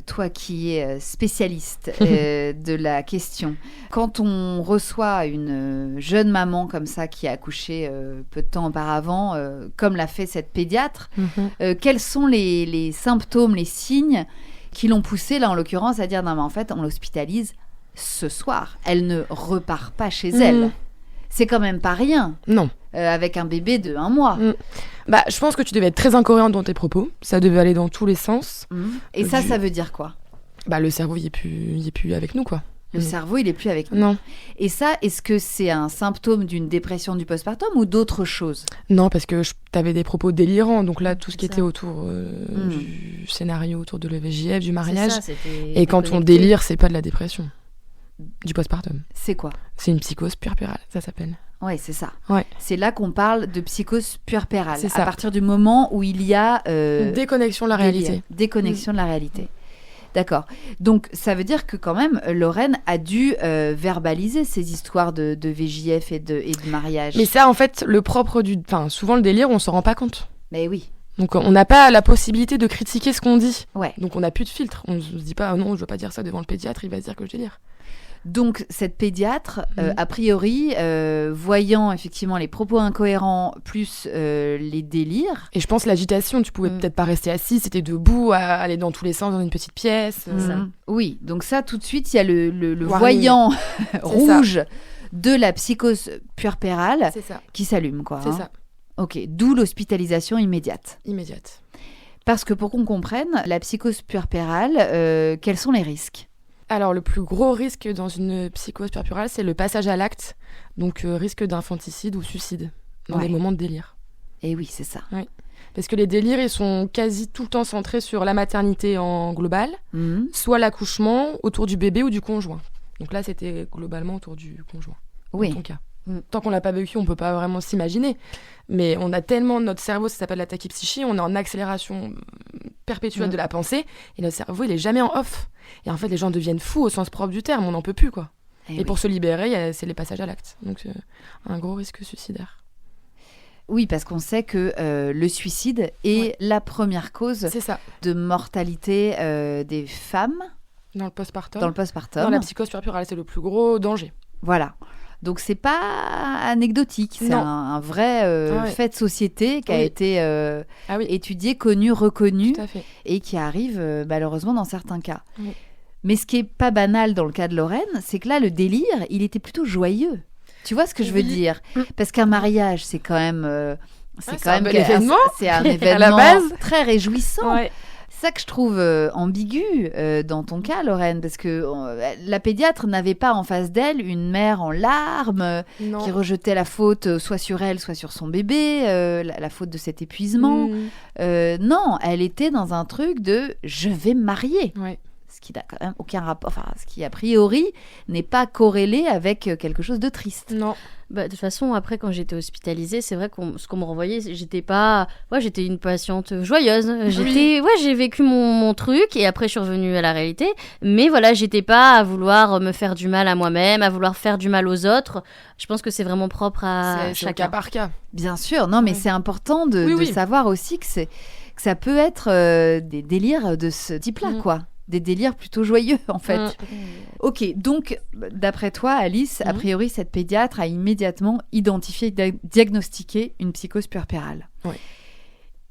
toi qui es spécialiste de la question, quand on reçoit une jeune maman comme ça qui a accouché peu de temps auparavant, comme l'a fait cette pédiatre, quels sont les symptômes, les signes qui l'ont poussée, là en l'occurrence, à dire non mais en fait on l'hospitalise ce soir. Elle ne repart pas chez elle. C'est quand même pas rien. Non. Avec un bébé de 1 mois. Je pense que tu devais être très incohérente dans tes propos. Ça devait aller dans tous les sens. Et ça veut dire quoi? Le cerveau il est plus avec nous, quoi. Le cerveau, il est plus avec nous. Non. Et ça, est-ce que c'est un symptôme d'une dépression du postpartum ou d'autre chose? Non, parce que t'avais des propos délirants. Donc là, tout ce qui était autour du scénario, autour de l'EVJF, du mariage. Ça, et quand on délire, c'est pas de la dépression. Du postpartum. C'est quoi? C'est une psychose puerpérale, ça s'appelle. Ouais, c'est ça. Ouais. C'est là qu'on parle de psychose puerpérale. C'est ça. À partir du moment où il y a... déconnexion de la réalité. Déconnexion de la réalité. D'accord. Donc, ça veut dire que quand même, Lorraine a dû verbaliser ces histoires de VJF et de mariage. Mais ça, en fait, le propre souvent, le délire, on s'en rend pas compte. Mais oui. Donc, on n'a pas la possibilité de critiquer ce qu'on dit. Ouais. Donc, on n'a plus de filtre. On ne se dit pas, non, je veux pas dire ça devant le pédiatre, il va se dire que je délire. Donc, cette pédiatre, a priori, voyant effectivement les propos incohérents plus les délires... Et je pense l'agitation, tu pouvais peut-être pas rester assis, c'était debout, à aller dans tous les sens dans une petite pièce. Oui, donc ça, tout de suite, il y a le voyant rouge de la psychose puerpérale qui s'allume, quoi. C'est ça. Ok, d'où l'hospitalisation immédiate. Immédiate. Parce que pour qu'on comprenne, la psychose puerpérale, quels sont les risques ? Alors, le plus gros risque dans une psychose puerpérale, c'est le passage à l'acte, donc risque d'infanticide ou suicide dans des moments de délire. Et oui, c'est ça. Oui. Parce que les délires, ils sont quasi tout le temps centrés sur la maternité en global, soit l'accouchement autour du bébé ou du conjoint. Donc là, c'était globalement autour du conjoint. Oui. En ton cas. Tant qu'on l'a pas vécu, on peut pas vraiment s'imaginer. Mais on a tellement notre cerveau, ça s'appelle la tachypsychie, on est en accélération perpétuelle de la pensée, et notre cerveau, il est jamais en off. Et en fait, les gens deviennent fous au sens propre du terme, on n'en peut plus, quoi. Et pour se libérer, c'est les passages à l'acte. Donc, un gros risque suicidaire. Oui, parce qu'on sait que le suicide est la première cause de mortalité des femmes. Dans le postpartum. Dans la psychose puerpérale, c'est le plus gros danger. Voilà. Donc, c'est pas anecdotique. C'est un vrai fait de société qui a été étudié, connu, reconnu. Tout à fait. Et qui arrive malheureusement dans certains cas. Oui. Mais ce qui est pas banal dans le cas de Lorraine, c'est que là, le délire, il était plutôt joyeux. Tu vois ce que je veux dire ? Parce qu'un mariage, c'est quand même... c'est un événement. C'est un événement à la base. très réjouissant. Ouais. C'est ça que je trouve ambigu dans ton cas, Lorraine, parce que la pédiatre n'avait pas en face d'elle une mère en larmes qui rejetait la faute soit sur elle, soit sur son bébé, la faute de cet épuisement. Non, elle était dans un truc de « je vais me marier ». Ce qui n'a quand même aucun rapport, ce qui a priori n'est pas corrélé avec quelque chose de triste. Non. De toute façon, après, quand j'étais hospitalisée, c'est vrai ce qu'on me renvoyait, j'étais une patiente joyeuse. J'ai vécu mon truc et après je suis revenue à la réalité. Mais voilà, j'étais pas à vouloir me faire du mal à moi-même, à vouloir faire du mal aux autres. Je pense que c'est vraiment propre à chacun. C'est cas par cas. Bien sûr, non, mais c'est important de savoir aussi que ça peut être des délires de ce type-là, quoi. Des délires plutôt joyeux, en fait. Ok, donc, d'après toi, Alice, a priori, cette pédiatre a immédiatement identifié et diagnostiqué une psychose puerpérale. Oui.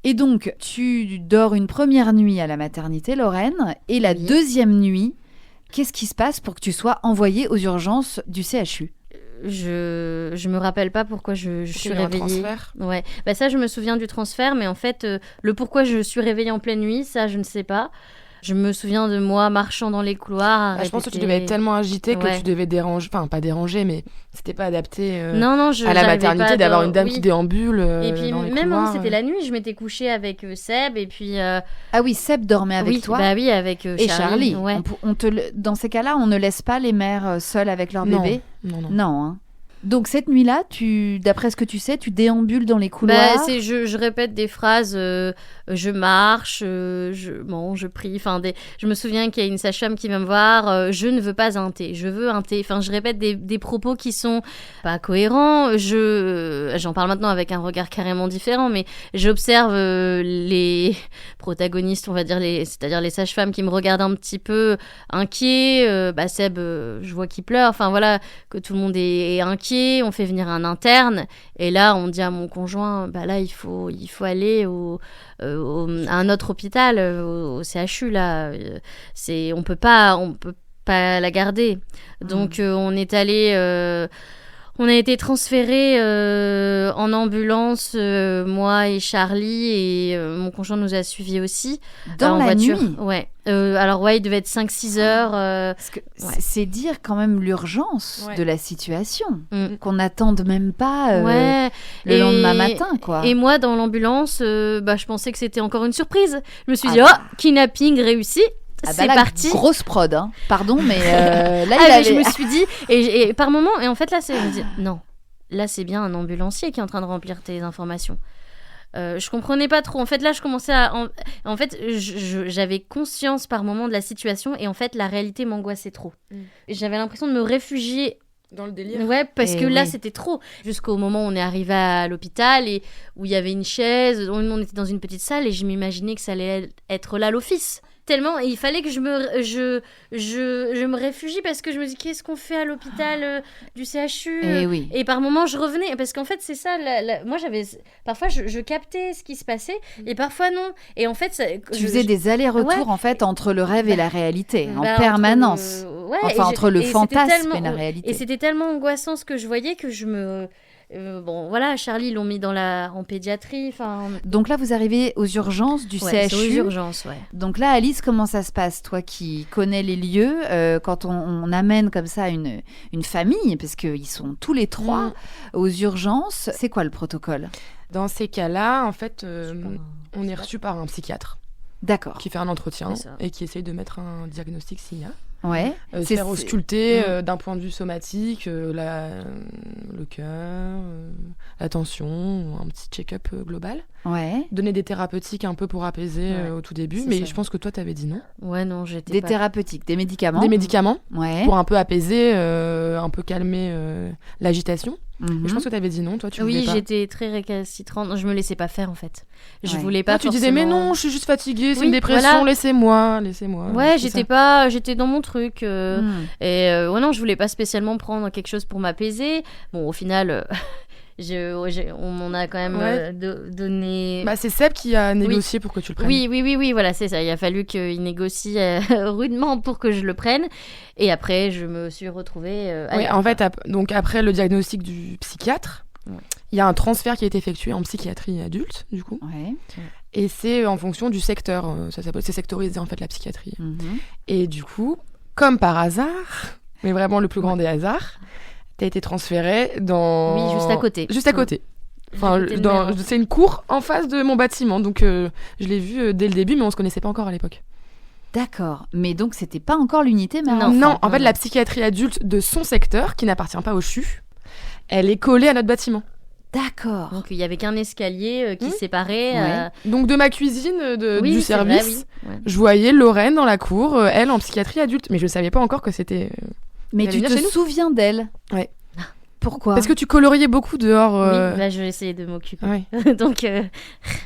Et donc, tu dors une première nuit à la maternité, Lorraine, et la deuxième nuit, qu'est-ce qui se passe pour que tu sois envoyée aux urgences du CHU ? Je me rappelle pas pourquoi je suis réveillée. Ouais. Ça, je me souviens du transfert, mais en fait, le pourquoi je suis réveillée en pleine nuit, ça, je ne sais pas. Je me souviens de moi marchant dans les couloirs. Je pense que tu devais être tellement agitée que tu devais déranger. Enfin, pas déranger, mais c'était pas adapté à la maternité d'avoir une dame qui déambule. Et puis, dans les même couloirs, c'était la nuit, je m'étais couchée avec Seb. Et puis. Ah oui, Seb dormait avec toi. Bah oui, avec Charlie. Et Charlie. Ouais. Dans ces cas-là, on ne laisse pas les mères seules avec leur bébé ? Non, hein. Donc cette nuit-là, d'après ce que tu sais, tu déambules dans les couloirs. Je répète des phrases, je marche, je mange, je prie. Je me souviens qu'il y a une sage-femme qui vient me voir, je ne veux pas un thé, je veux un thé. Enfin, je répète des propos qui sont pas cohérents. J'en parle maintenant avec un regard carrément différent, mais j'observe les protagonistes, on va dire, c'est-à-dire les sages-femmes qui me regardent un petit peu inquiets. Seb, je vois qu'il pleure. Enfin voilà, que tout le monde est inquiet. On fait venir un interne et là on dit à mon conjoint là il faut aller à un autre hôpital, au CHU là. On peut pas la garder. Donc on est allé on a été transférés en ambulance, moi et Charlie, et mon conjoint nous a suivis aussi. Dans la voiture. Nuit. Ouais. Il devait être 5-6 heures. C'est dire quand même l'urgence de la situation, qu'on n'attende même pas le lendemain matin, quoi. Et moi, dans l'ambulance, je pensais que c'était encore une surprise. Je me suis dit, kidnapping réussi. C'est parti. Grosse prod, hein. Pardon, mais je me suis dit, et par moment, et en fait là, je me dis, non, là c'est bien un ambulancier qui est en train de remplir tes informations. Je comprenais pas trop. En fait, là, je commençais en fait, j'avais conscience par moment de la situation, et en fait, la réalité m'angoissait trop. J'avais l'impression de me réfugier dans le délire. Ouais, parce que là, c'était trop. Jusqu'au moment où on est arrivé à l'hôpital et où il y avait une chaise, on était dans une petite salle et je m'imaginais que ça allait être là l'office. Tellement, il fallait que je me réfugie parce que je me dis qu'est-ce qu'on fait à l'hôpital du CHU et par moments je revenais parce qu'en fait c'est ça, moi parfois je captais ce qui se passait et parfois non, et en fait tu faisais des allers-retours en fait entre le rêve et la réalité en permanence, entre le fantasme et la réalité, et c'était tellement angoissant ce que je voyais que je me Charlie, ils l'ont mis en pédiatrie. Donc là, vous arrivez aux urgences du CHU. C'est aux urgences, ouais. Donc là, Alice, comment ça se passe, toi qui connais les lieux, quand on amène comme ça une famille, parce qu'ils sont tous les trois aux urgences, c'est quoi le protocole ? Dans ces cas-là, en fait, on est reçu par un psychiatre. D'accord. Qui fait un entretien et qui essaye de mettre un diagnostic s'il y a. Ouais. Se faire ausculter d'un point de vue somatique, le cœur, la tension, un petit check-up global. Ouais. Donner des thérapeutiques un peu pour apaiser au tout début, mais je pense que toi t'avais dit non. Ouais, non, j'étais des thérapeutiques, des médicaments. Des médicaments pour un peu apaiser, un peu calmer l'agitation. Mais je pense que t'avais dit non, toi tu voulais pas. Oui, j'étais très récalcitrante. Je me laissais pas faire en fait. Je voulais pas. Toi, tu disais mais non, je suis juste fatiguée, c'est une dépression, voilà. laissez-moi. Ouais, j'étais dans mon truc. Et non, je voulais pas spécialement prendre quelque chose pour m'apaiser. Bon, au final. On m'en a quand même donné. Bah, c'est Seb qui a négocié pour que tu le prennes. Oui, voilà, c'est ça. Il a fallu qu'il négocie rudement pour que je le prenne. Et après, je me suis retrouvée. En fait, donc après le diagnostic du psychiatre, il y a un transfert qui a été effectué en psychiatrie adulte, du coup. Ouais. Et c'est en fonction du secteur. C'est sectorisé, en fait, la psychiatrie. Et du coup, comme par hasard, mais vraiment le plus grand des hasards, t'as été transférée dans... Oui, juste à côté. Juste à côté. Enfin, c'est une cour en face de mon bâtiment. Donc, je l'ai vu dès le début, mais on se connaissait pas encore à l'époque. D'accord. Mais donc, c'était pas encore l'unité mère-enfant. Non, en fait, la psychiatrie adulte de son secteur, qui n'appartient pas au CHU, elle est collée à notre bâtiment. D'accord. Donc, il y avait qu'un escalier qui séparait... Donc, de ma cuisine, du service, vrai, je voyais Lorraine dans la cour, elle en psychiatrie adulte. Mais je savais pas encore que c'était... Mais tu te souviens d'elle? Ouais. Pourquoi? Parce que tu coloriais beaucoup dehors. Oui, là, je vais essayer de m'occuper. Ouais. Donc,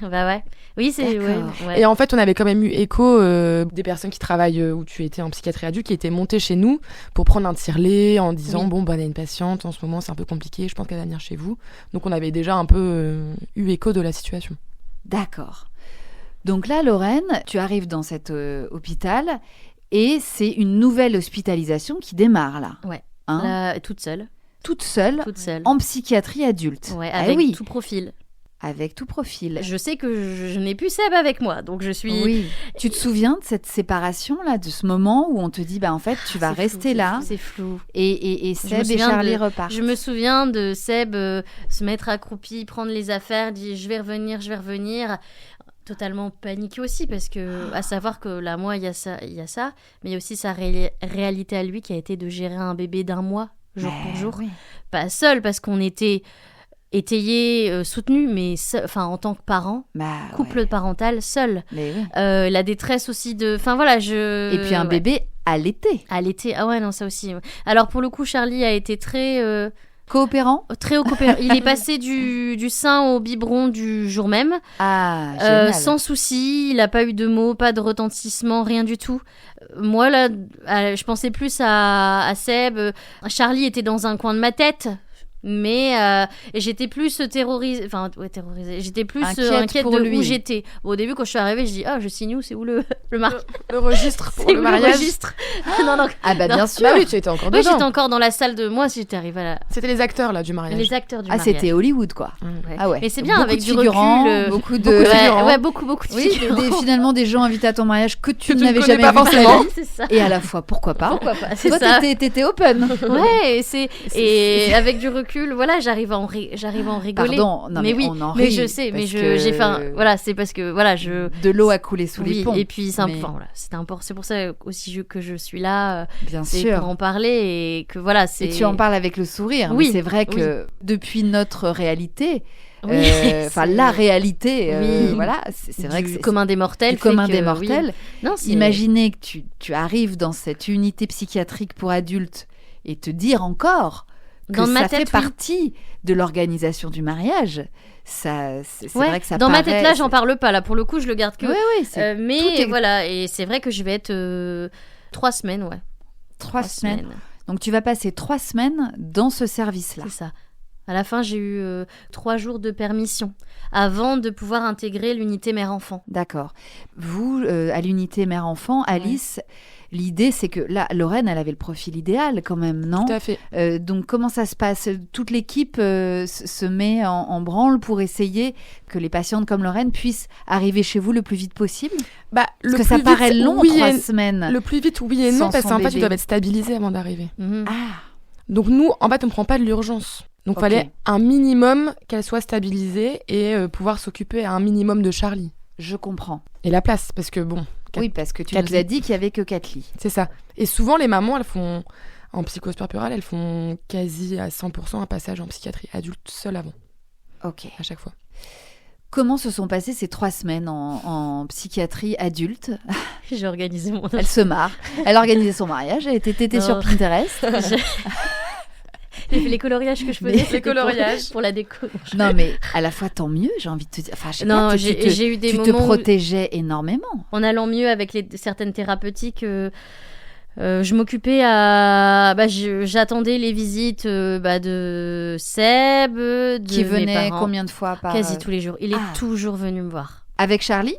bah ouais. Oui, c'est... Ouais. Et en fait, on avait quand même eu écho des personnes qui travaillent où tu étais en psychiatrie adulte, qui étaient montées chez nous pour prendre un tire-lait en disant bon, bah, on a une patiente, en ce moment, c'est un peu compliqué, je pense qu'elle va venir chez vous. Donc, on avait déjà un peu eu écho de la situation. D'accord. Donc là, Lorraine, tu arrives dans cet hôpital... Et c'est une nouvelle hospitalisation qui démarre là. Ouais. Hein? Toute seule. Toute seule. En psychiatrie adulte. Ouais, avec tout profil. Avec tout profil. Je sais que je n'ai plus Seb avec moi, donc je suis... Oui. Tu te souviens de cette séparation-là, de ce moment où on te dit, bah en fait, tu vas rester là. C'est flou. Et Seb et Charlie repartent. Je me souviens de Seb se mettre accroupi, prendre les affaires, dire je vais revenir. Totalement paniqué aussi parce que à savoir que là moi il y a ça mais il y a aussi sa réalité à lui qui a été de gérer un bébé d'1 mois jour pour jour, pas seul parce qu'on était étayé, soutenu, mais en tant que parent, couple parental seul, la détresse aussi de et puis un bébé allaité, non, ça aussi. Alors pour le coup Charlie a été très coopérant. Très coopérant. Il est passé du sein au biberon du jour même. Sans souci. Il n'a pas eu de mots, pas de retentissement, rien du tout. Moi, là, je pensais plus à Seb. Charlie était dans un coin de ma tête. Mais j'étais plus terrorisée. J'étais plus inquiète de lui. Où j'étais. Bon, au début, quand je suis arrivée, je dis je signe où? C'est où le registre pour le mariage? Le registre. Non. Bien sûr. Bah oui, tu étais encore dedans. Oui, j'étais encore dans la salle de. Moi, j'étais arrivée à la... C'était les acteurs là du mariage. Les acteurs du mariage. C'était Hollywood quoi. Ouais. Ah ouais. Mais c'est bien beaucoup avec de du figurants, recul. Beaucoup de figurants. Ouais, beaucoup de figurants. Finalement des gens invités à ton mariage que tu n'avais connais jamais pas vu forcément. C'est ça. Et à la fois pourquoi pas. C'est toi ça. t'étais open. Ouais, et avec du recul, voilà, j'arrive à en rigoler. Pardon, non, mais oui, on en mais rit je sais, mais que... j'ai fait voilà, c'est parce que voilà, de l'eau a coulé sous les ponts. Et puis c'est pour ça aussi que je suis là, bien sûr, pour en parler et que voilà, et tu en parles avec le sourire. Oui, mais c'est vrai que depuis notre réalité, la réalité, voilà, c'est vrai que c'est commun des mortels. Du commun des mortels. Non, imaginez que tu arrives dans cette unité psychiatrique pour adultes et te dire encore que dans ça fait partie de l'organisation du mariage. C'est vrai que ça dans paraît... ma tête là, j'en parle pas. Là, pour le coup, je le garde que. Oui, mais voilà, et c'est vrai que je vais être 3 semaines, 3 semaines. Donc tu vas passer 3 semaines dans ce service-là. C'est ça. À la fin, j'ai eu 3 jours de permission avant de pouvoir intégrer l'unité mère-enfant. D'accord. Vous, à l'unité mère-enfant, Alice, l'idée, c'est que là, Lorraine, elle avait le profil idéal quand même, non? Tout à fait. Donc, comment ça se passe? Toute l'équipe se met en branle pour essayer que les patientes comme Lorraine puissent arriver chez vous le plus vite possible? Parce que ça paraît long, 3 semaines. Le plus vite, oui et non, parce qu'en fait, ils doivent être stabilisés avant d'arriver. Ah. Donc nous, en fait, on ne prend pas de l'urgence. Donc, il fallait un minimum qu'elle soit stabilisée et pouvoir s'occuper à un minimum de Charlie. Je comprends. Et la place, parce que bon... Oui, parce que tu nous as dit qu'il n'y avait que 4 lits. C'est ça. Et souvent, les mamans, elles font, en psychose puerpérale, elles font quasi à 100% un passage en psychiatrie adulte seul avant. Ok. À chaque fois. Comment se sont passées ces 3 semaines en psychiatrie adulte? J'ai organisé mon... Elle se marre. Elle a organisé son mariage. Elle était tétée sur Pinterest. J'ai fait les coloriages que je faisais. Les coloriages. Pour la déco. Non, mais à la fois, tant mieux, j'ai envie de te dire. Enfin, je sais Non, pas, j'ai eu des tu moments te protégeais énormément. En allant mieux avec certaines thérapeutiques, je m'occupais j'attendais les visites de Seb, de qui venait mes parents. Combien de fois par... Quasi tous les jours. Il est toujours venu me voir. Avec Charlie?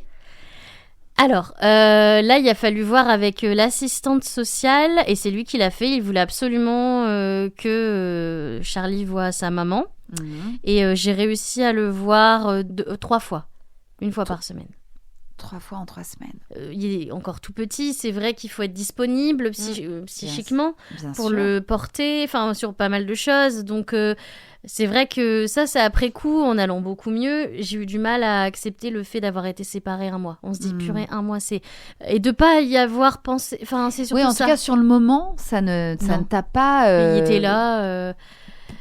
Alors, là, il a fallu voir avec l'assistante sociale, et c'est lui qui l'a fait. Il voulait absolument que Charlie voie sa maman. Et j'ai réussi à le voir 3 fois. 1 fois par semaine. 3 fois en 3 semaines. Il est encore tout petit, c'est vrai qu'il faut être disponible psychiquement bien pour sûr. le porter, sur pas mal de choses. Donc c'est vrai que ça, c'est après coup, en allant beaucoup mieux, j'ai eu du mal à accepter le fait d'avoir été séparée 1 mois. On se dit, purée, 1 mois, c'est... Et de pas y avoir pensé... Enfin, c'est surtout ça. Oui, en tout cas, sur le moment, ça ne t'a pas... Il était là...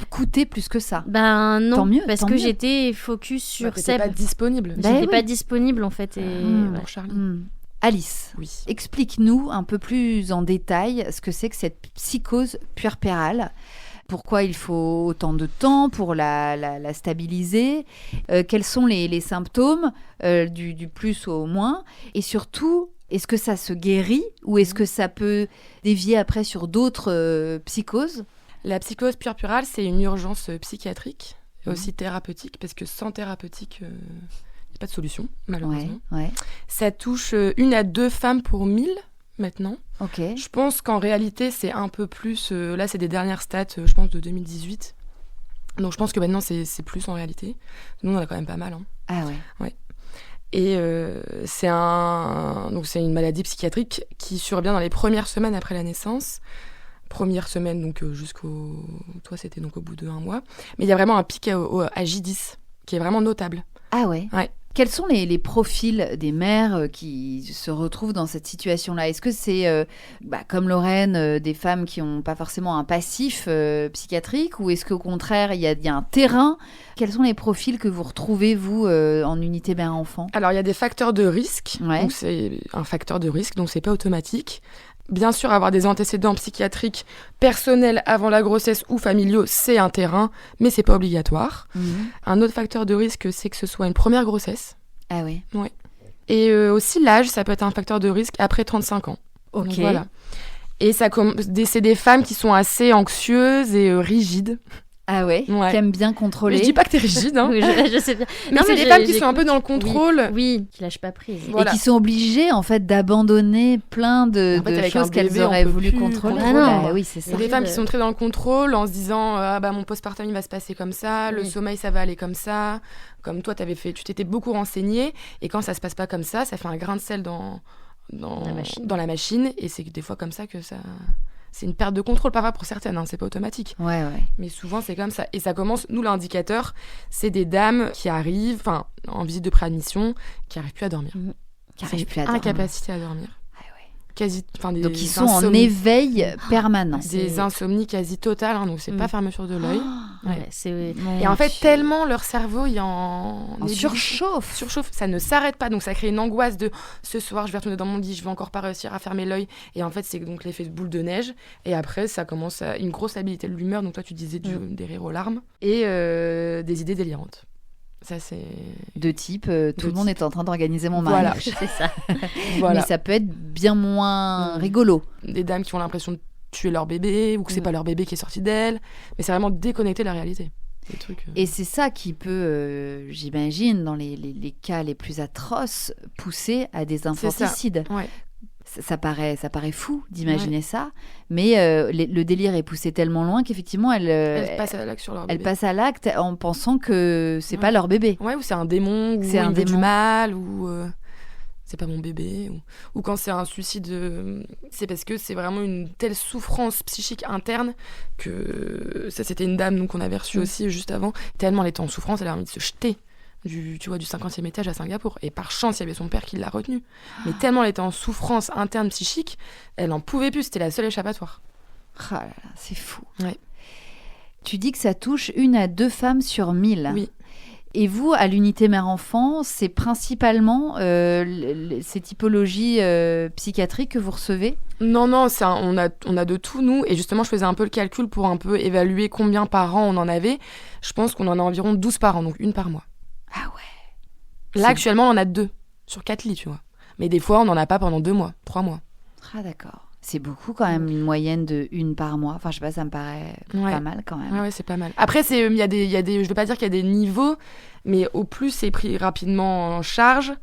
coûté plus que ça. Ben non, tant mieux, parce tant que mieux. j'étais focus sur Seb. Seb. Pas disponible. J'étais pas disponible en fait. Pour Charlie. Alice, Oui. explique-nous un peu plus en détail ce que c'est que cette psychose puerpérale. Pourquoi il faut autant de temps pour la stabiliser? Quels sont les symptômes du plus au moins? Et surtout, est-ce que ça se guérit ou est-ce que ça peut dévier après sur d'autres psychoses? La psychose puerpérale, c'est une urgence psychiatrique et aussi thérapeutique, parce que sans thérapeutique, il n'y a pas de solution, malheureusement. Ouais. Ça touche 1 à 2 femmes pour 1000 maintenant. Ok. Je pense qu'en réalité, c'est un peu plus... là, c'est des dernières stats, je pense, de 2018. Donc, je pense que maintenant, c'est plus en réalité. Nous, on en a quand même pas mal. Hein. Ah ouais. Et c'est une maladie psychiatrique qui survient dans les premières semaines après la naissance. Première semaine, donc jusqu'au... Toi, c'était donc au bout de 1 mois. Mais il y a vraiment un pic à J10, qui est vraiment notable. Ah ouais. Quels sont les profils des mères qui se retrouvent dans cette situation-là? Est-ce que c'est, comme Lorraine, des femmes qui n'ont pas forcément un passif psychiatrique, ou est-ce qu'au contraire, il y a un terrain? Quels sont les profils que vous retrouvez, vous, en unité mère-enfant? Alors, il y a des facteurs de risque. Ouais. Donc, c'est un facteur de risque, donc c'est pas automatique. Bien sûr, avoir des antécédents psychiatriques personnels avant la grossesse ou familiaux, c'est un terrain, mais c'est pas obligatoire. Un autre facteur de risque, c'est que ce soit une première grossesse. Ah oui. Ouais. Et aussi l'âge, ça peut être un facteur de risque après 35 ans. Ok. Donc, voilà. Et c'est des femmes qui sont assez anxieuses et rigides. Ah ouais, qui aiment bien contrôler. Je dis pas que t'es rigide, hein. Oui, je sais bien. Mais c'est des femmes qui sont un peu dans le contrôle. Oui, qui lâchent pas prise. Voilà. Et qui sont obligées, en fait, d'abandonner plein de choses qu'elles auraient voulu contrôler. Ah non, oui, c'est ça. C'est des femmes qui sont très dans le contrôle en se disant mon postpartum il va se passer comme ça, le sommeil ça va aller comme ça. Comme toi tu t'étais beaucoup renseignée, et quand ça se passe pas comme ça fait un grain de sel dans la machine, et c'est des fois comme ça que ça... C'est une perte de contrôle, parfois pour certaines, hein, c'est pas automatique. Ouais. Mais souvent, c'est comme ça. Et ça commence, nous, l'indicateur, c'est des dames qui arrivent, en visite de préadmission, qui n'arrivent plus à dormir. Qui n'arrivent plus à dormir. Incapacité à dormir. Donc, ils sont en éveil permanent. Des insomnies quasi totales, hein, donc c'est pas fermeture de l'œil. Et en fait, tellement leur cerveau, il en surchauffe, ça ne s'arrête pas. Donc ça crée une angoisse de ce soir, je vais retourner dans mon lit, je vais encore pas réussir à fermer l'œil. Et en fait, c'est donc l'effet de boule de neige. Et après, ça commence à une grosse habilité de l'humeur. Donc toi, tu disais des rires aux larmes et des idées délirantes. Ça, c'est... De type, tout le monde est en train d'organiser mon mariage. C'est ça. Mais ça peut être bien moins rigolo. Des dames qui ont l'impression de tuer leur bébé, ou que c'est pas leur bébé qui est sorti d'elle. Mais c'est vraiment déconnecter de la réalité. Des trucs, Et c'est ça qui peut, j'imagine, dans les cas les plus atroces, pousser à des infanticides. Ouais. Ça paraît fou d'imaginer ça, mais le délire est poussé tellement loin qu'effectivement elles passent à l'acte sur leur bébé. Elles passent à l'acte en pensant que c'est pas leur bébé. Ouais, ou c'est un démon, ou c'est un il veut démon du mal, ou c'est pas mon bébé, ou quand c'est un suicide, c'est parce que c'est vraiment une telle souffrance psychique interne que ça, c'était une dame qu'on avait reçue aussi juste avant, tellement elle était en souffrance, elle avait envie de se jeter du 50e étage à Singapour, et par chance il y avait son père qui l'a retenue, mais tellement elle était en souffrance interne psychique, elle n'en pouvait plus, c'était la seule échappatoire. Ah là là, c'est fou. Ouais. Tu dis que ça touche 1 à 2 femmes sur 1000. Oui. Et vous, à l'unité mère-enfant, c'est principalement ces typologies psychiatriques que vous recevez ? Non, on a de tout, nous. Et justement, je faisais un peu le calcul pour un peu évaluer combien par an on en avait. Je pense qu'on en a environ 12 par an, donc 1 par mois. Ah ouais. Là, actuellement, on en a 2 sur 4 lits, tu vois. Mais des fois, on n'en a pas pendant 2 mois, 3 mois. Ah d'accord. C'est beaucoup quand même, une moyenne de 1 par mois. Enfin, je sais pas, ça me paraît pas mal quand même. Ouais, c'est pas mal. Après, il y a des, je veux pas dire qu'il y a des niveaux, mais au plus c'est pris rapidement en charge,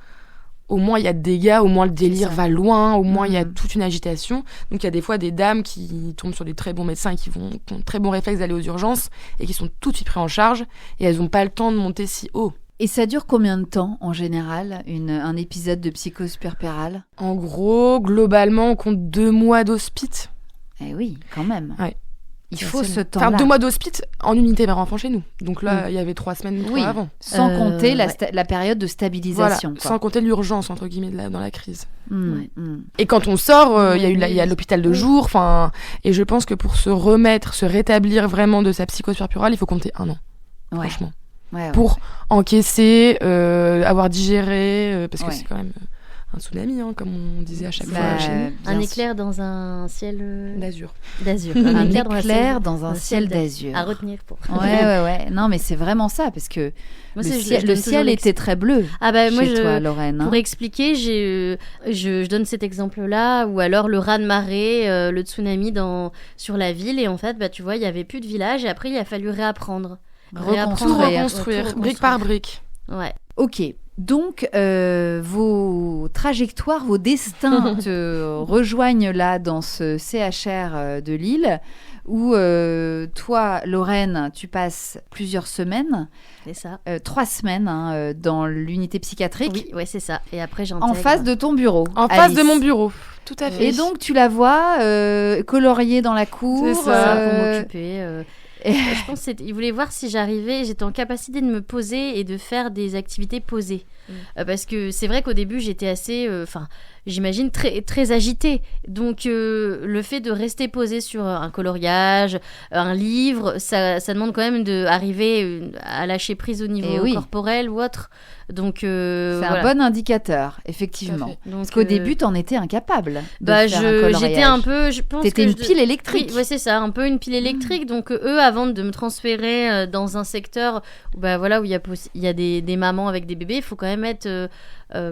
au moins il y a de dégâts, au moins le délire va loin, au moins il y a toute une agitation. Donc il y a des fois des dames qui tombent sur des très bons médecins et qui ont très bons réflexes d'aller aux urgences et qui sont tout de suite pris en charge et elles n'ont pas le temps de monter si haut. Et ça dure combien de temps, en général, un épisode de psychose puerpérale ? En gros, globalement, on compte 2 mois d'hospice. Eh oui, quand même. Ouais. Il faut ce temps-là. Enfin, 2 mois d'hospice en unité mère-enfant chez nous. Donc là, il y avait 3 semaines avant. Sans compter la période de stabilisation. Voilà, quoi. sans compter l'urgence, entre guillemets, dans la crise. Ouais. Et quand on sort, il y a l'hôpital de jour. Et je pense que pour se rétablir vraiment de sa psychose puerpérale, il faut compter 1 an. Franchement. Ouais. Pour encaisser, avoir digéré, parce que c'est quand même un tsunami, comme on disait à chaque fois chez nous. Un éclair dans un ciel d'azur. Un éclair dans un ciel d'azur. À retenir pour. Ouais. Non, mais c'est vraiment ça, parce que moi, le ciel était très bleu chez toi, Lorraine. Pour expliquer, je donne cet exemple-là, ou alors le raz-de-marée, le tsunami sur la ville, et en fait, tu vois, il n'y avait plus de village, et après, il a fallu réapprendre. Reconstruire, brique par brique. Ouais. Ok, donc vos trajectoires, vos destins te rejoignent là dans ce CHR de Lille, où toi, Lorraine, tu passes plusieurs semaines. C'est ça. 3 semaines dans l'unité psychiatrique. Oui, c'est ça. Et après, j'intègre. En face de ton bureau. En face de mon bureau. Tout à fait. Et donc, tu la vois colorier dans la cour. C'est ça, pour m'occuper. Je pense qu'il voulait voir si j'étais en capacité de me poser et de faire des activités posées. Parce que c'est vrai qu'au début, j'étais assez, j'imagine, très, très agitée. Donc, le fait de rester posée sur un coloriage, un livre, ça demande quand même d'arriver à lâcher prise au niveau corporel ou autre. Donc, c'est un bon indicateur, effectivement. Donc, parce qu'au début, t'en étais incapable de faire un coloriage. J'étais un peu, je pense T'étais une pile électrique. Oui, c'est ça, un peu une pile électrique. Donc, eux, avant de me transférer dans un secteur où il y a des mamans avec des bébés, il faut quand même être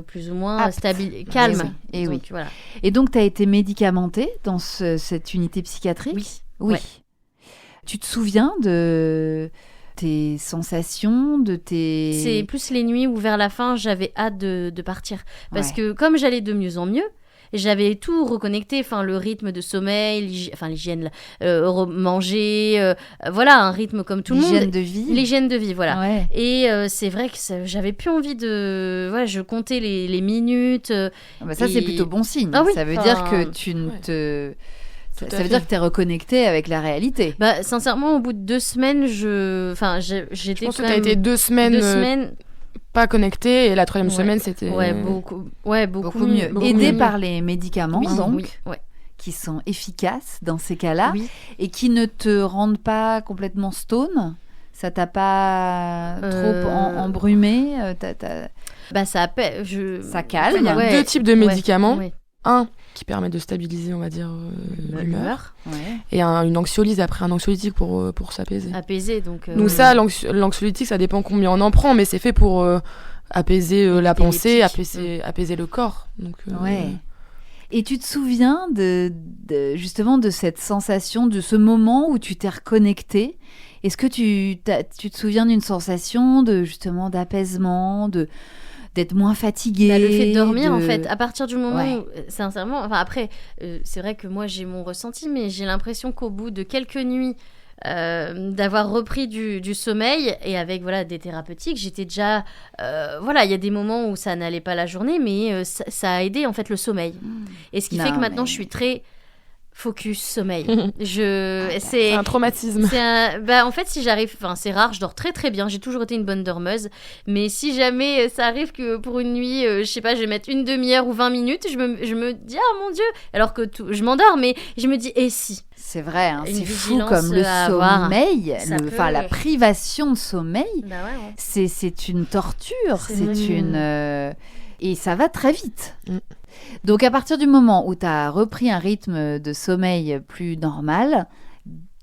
plus ou moins stable, calme. Et donc, oui. Voilà. Et donc, tu as été médicamentée dans cette unité psychiatrique ? Oui. Ouais. Tu te souviens de tes sensations, C'est plus les nuits où vers la fin, j'avais hâte de partir. Parce que comme j'allais de mieux en mieux, j'avais tout reconnecté, le rythme de sommeil, l'hygiène, manger, un rythme comme tout le monde. L'hygiène de vie, voilà. Ouais. Et c'est vrai que j'avais plus envie de... je comptais les minutes. Ça, c'est plutôt bon signe. Ah oui, ça veut dire que tu ne te... Ça veut dire que tu es reconnecté avec la réalité. Sincèrement, au bout de 2 semaines, j'étais je pense que tu as été 2 semaines... pas connecté, et la 3e semaine c'était beaucoup mieux. Aidé par les médicaments qui sont efficaces dans ces cas-là et qui ne te rendent pas complètement stone. Ça t'a pas trop embrumé ça calme. Il y a 2 types de médicaments. Un qui permet de stabiliser, on va dire, l'humeur. Et une anxiolyse après, un anxiolytique pour s'apaiser. Apaiser, donc... Donc ça, l'anxiolytique, ça dépend combien on en prend, mais c'est fait pour apaiser la pensée, apaiser le corps. Donc, Et tu te souviens justement de cette sensation, de ce moment où tu t'es reconnecté ? Est-ce que tu te souviens d'une sensation justement d'apaisement, d'être moins fatiguée, le fait de dormir, en fait, à partir du moment où, sincèrement, après, c'est vrai que moi j'ai mon ressenti, mais j'ai l'impression qu'au bout de quelques nuits d'avoir repris du sommeil et avec des thérapeutiques, j'étais déjà il y a des moments où ça n'allait pas la journée, mais ça a aidé en fait le sommeil. Et ce qui fait que maintenant je suis très focus sommeil. C'est un traumatisme. En fait, si j'arrive, c'est rare, je dors très très bien. J'ai toujours été une bonne dormeuse, mais si jamais ça arrive que pour une nuit, je sais pas, je vais mettre une demi-heure ou 20 minutes, je me dis mon Dieu, alors que je m'endors, mais je me dis et si. C'est vrai, c'est fou comme le sommeil, la privation de sommeil, c'est une torture, et ça va très vite. Donc à partir du moment où tu as repris un rythme de sommeil plus normal,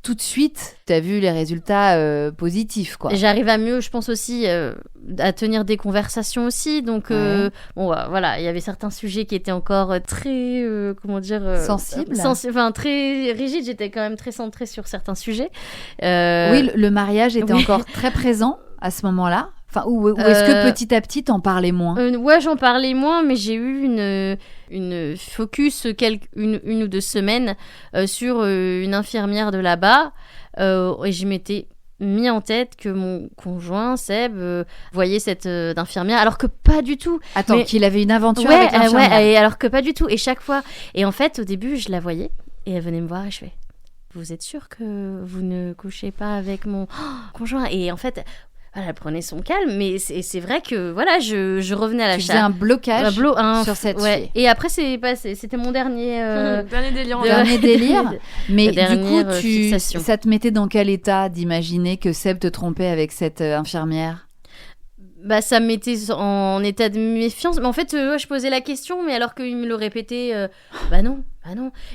tout de suite, tu as vu les résultats positifs, quoi. J'arrive à mieux, je pense aussi, à tenir des conversations aussi. Donc, il y avait certains sujets qui étaient encore très, sensibles. Très rigides. J'étais quand même très centrée sur certains sujets. Oui, le mariage était encore très présent à ce moment-là. Ou est-ce que petit à petit, t'en parlais moins ? Ouais, j'en parlais moins, mais j'ai eu une focus une ou 2 semaines sur une infirmière de là-bas. Et je m'étais mis en tête que mon conjoint, Seb, voyait cette infirmière, alors que pas du tout. Attends, qu'il avait une aventure avec l'infirmière. Ouais, alors que pas du tout. Et chaque fois... Et en fait, au début, je la voyais, et elle venait me voir, et je fais... Vous êtes sûre que vous ne couchez pas avec mon conjoint ? Et en fait... Elle prenait son calme, mais c'est vrai que je revenais à la charge. Tu faisais un blocage sur cette fille. Et après, c'était mon dernier délire. Dernier délire. Mais du coup, fixation. Ça te mettait dans quel état d'imaginer que Seb te trompait avec cette infirmière ? Ça me mettait en état de méfiance. Mais en fait, je posais la question, mais alors qu'il me le répétait, non.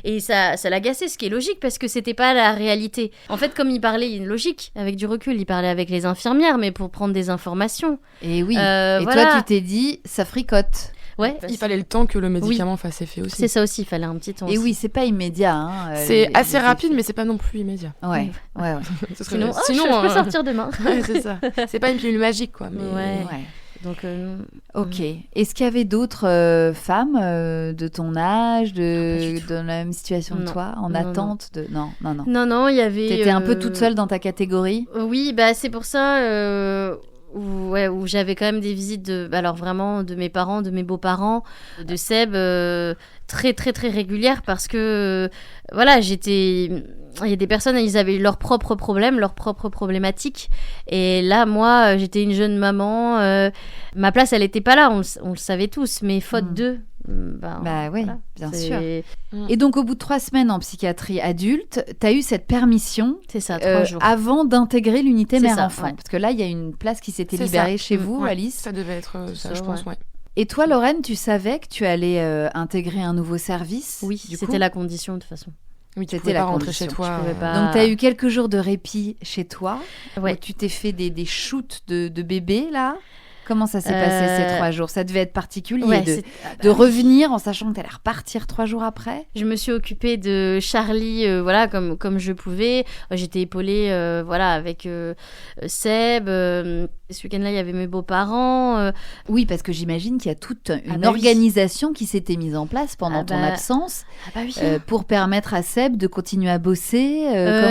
Et ça l'agaçait, ce qui est logique, parce que c'était pas la réalité. En fait, comme il parlait, logique, avec du recul, il parlait avec les infirmières, mais pour prendre des informations. Et oui. Et toi, tu t'es dit, ça fricote. Ouais. Il fallait le temps que le médicament fasse effet aussi. C'est ça aussi, il fallait un petit temps. Et aussi. oui, c'est pas immédiat. C'est assez rapide, mais c'est pas non plus immédiat. Ouais. Sinon, je peux sortir demain. C'est ça. C'est pas une pilule magique, quoi. Mais... Ouais. Donc, ok. Est-ce qu'il y avait d'autres femmes de ton âge, dans la même situation que toi, en attente de... Non, il y avait... T'étais un peu toute seule dans ta catégorie ? Oui, c'est pour ça où j'avais quand même des visites vraiment de mes parents, de mes beaux-parents, de Seb, très très très régulières, parce que il y a des personnes, ils avaient leurs propres problèmes, leurs propres problématiques, et là moi j'étais une jeune maman, ma place elle était pas là, on le savait tous, mais faute d'eux, bien sûr. Et donc au bout de 3 semaines en psychiatrie adulte, t'as eu cette permission, c'est ça, 3 jours avant d'intégrer l'unité mère-enfant, ouais. parce que là il y a une place qui s'était libérée chez vous, Alice. Ça devait être ça, je pense, ouais. Et toi, Lorraine, tu savais que tu allais intégrer un nouveau service ? Oui, c'était la condition de toute façon. Oui, tu pouvais pas rentrer chez toi. Donc, tu as eu quelques jours de répit chez toi. Ouais. Où tu t'es fait des shoots de bébés, là. Comment ça s'est passé ces 3 jours ? Ça devait être particulier de revenir en sachant que tu allais repartir 3 jours après. Je me suis occupée de Charlie comme je pouvais. J'étais épaulée avec Seb. Ce week-end-là, il y avait mes beaux-parents. Oui, parce que j'imagine qu'il y a toute une organisation qui s'était mise en place pendant ton absence pour permettre à Seb de continuer à bosser.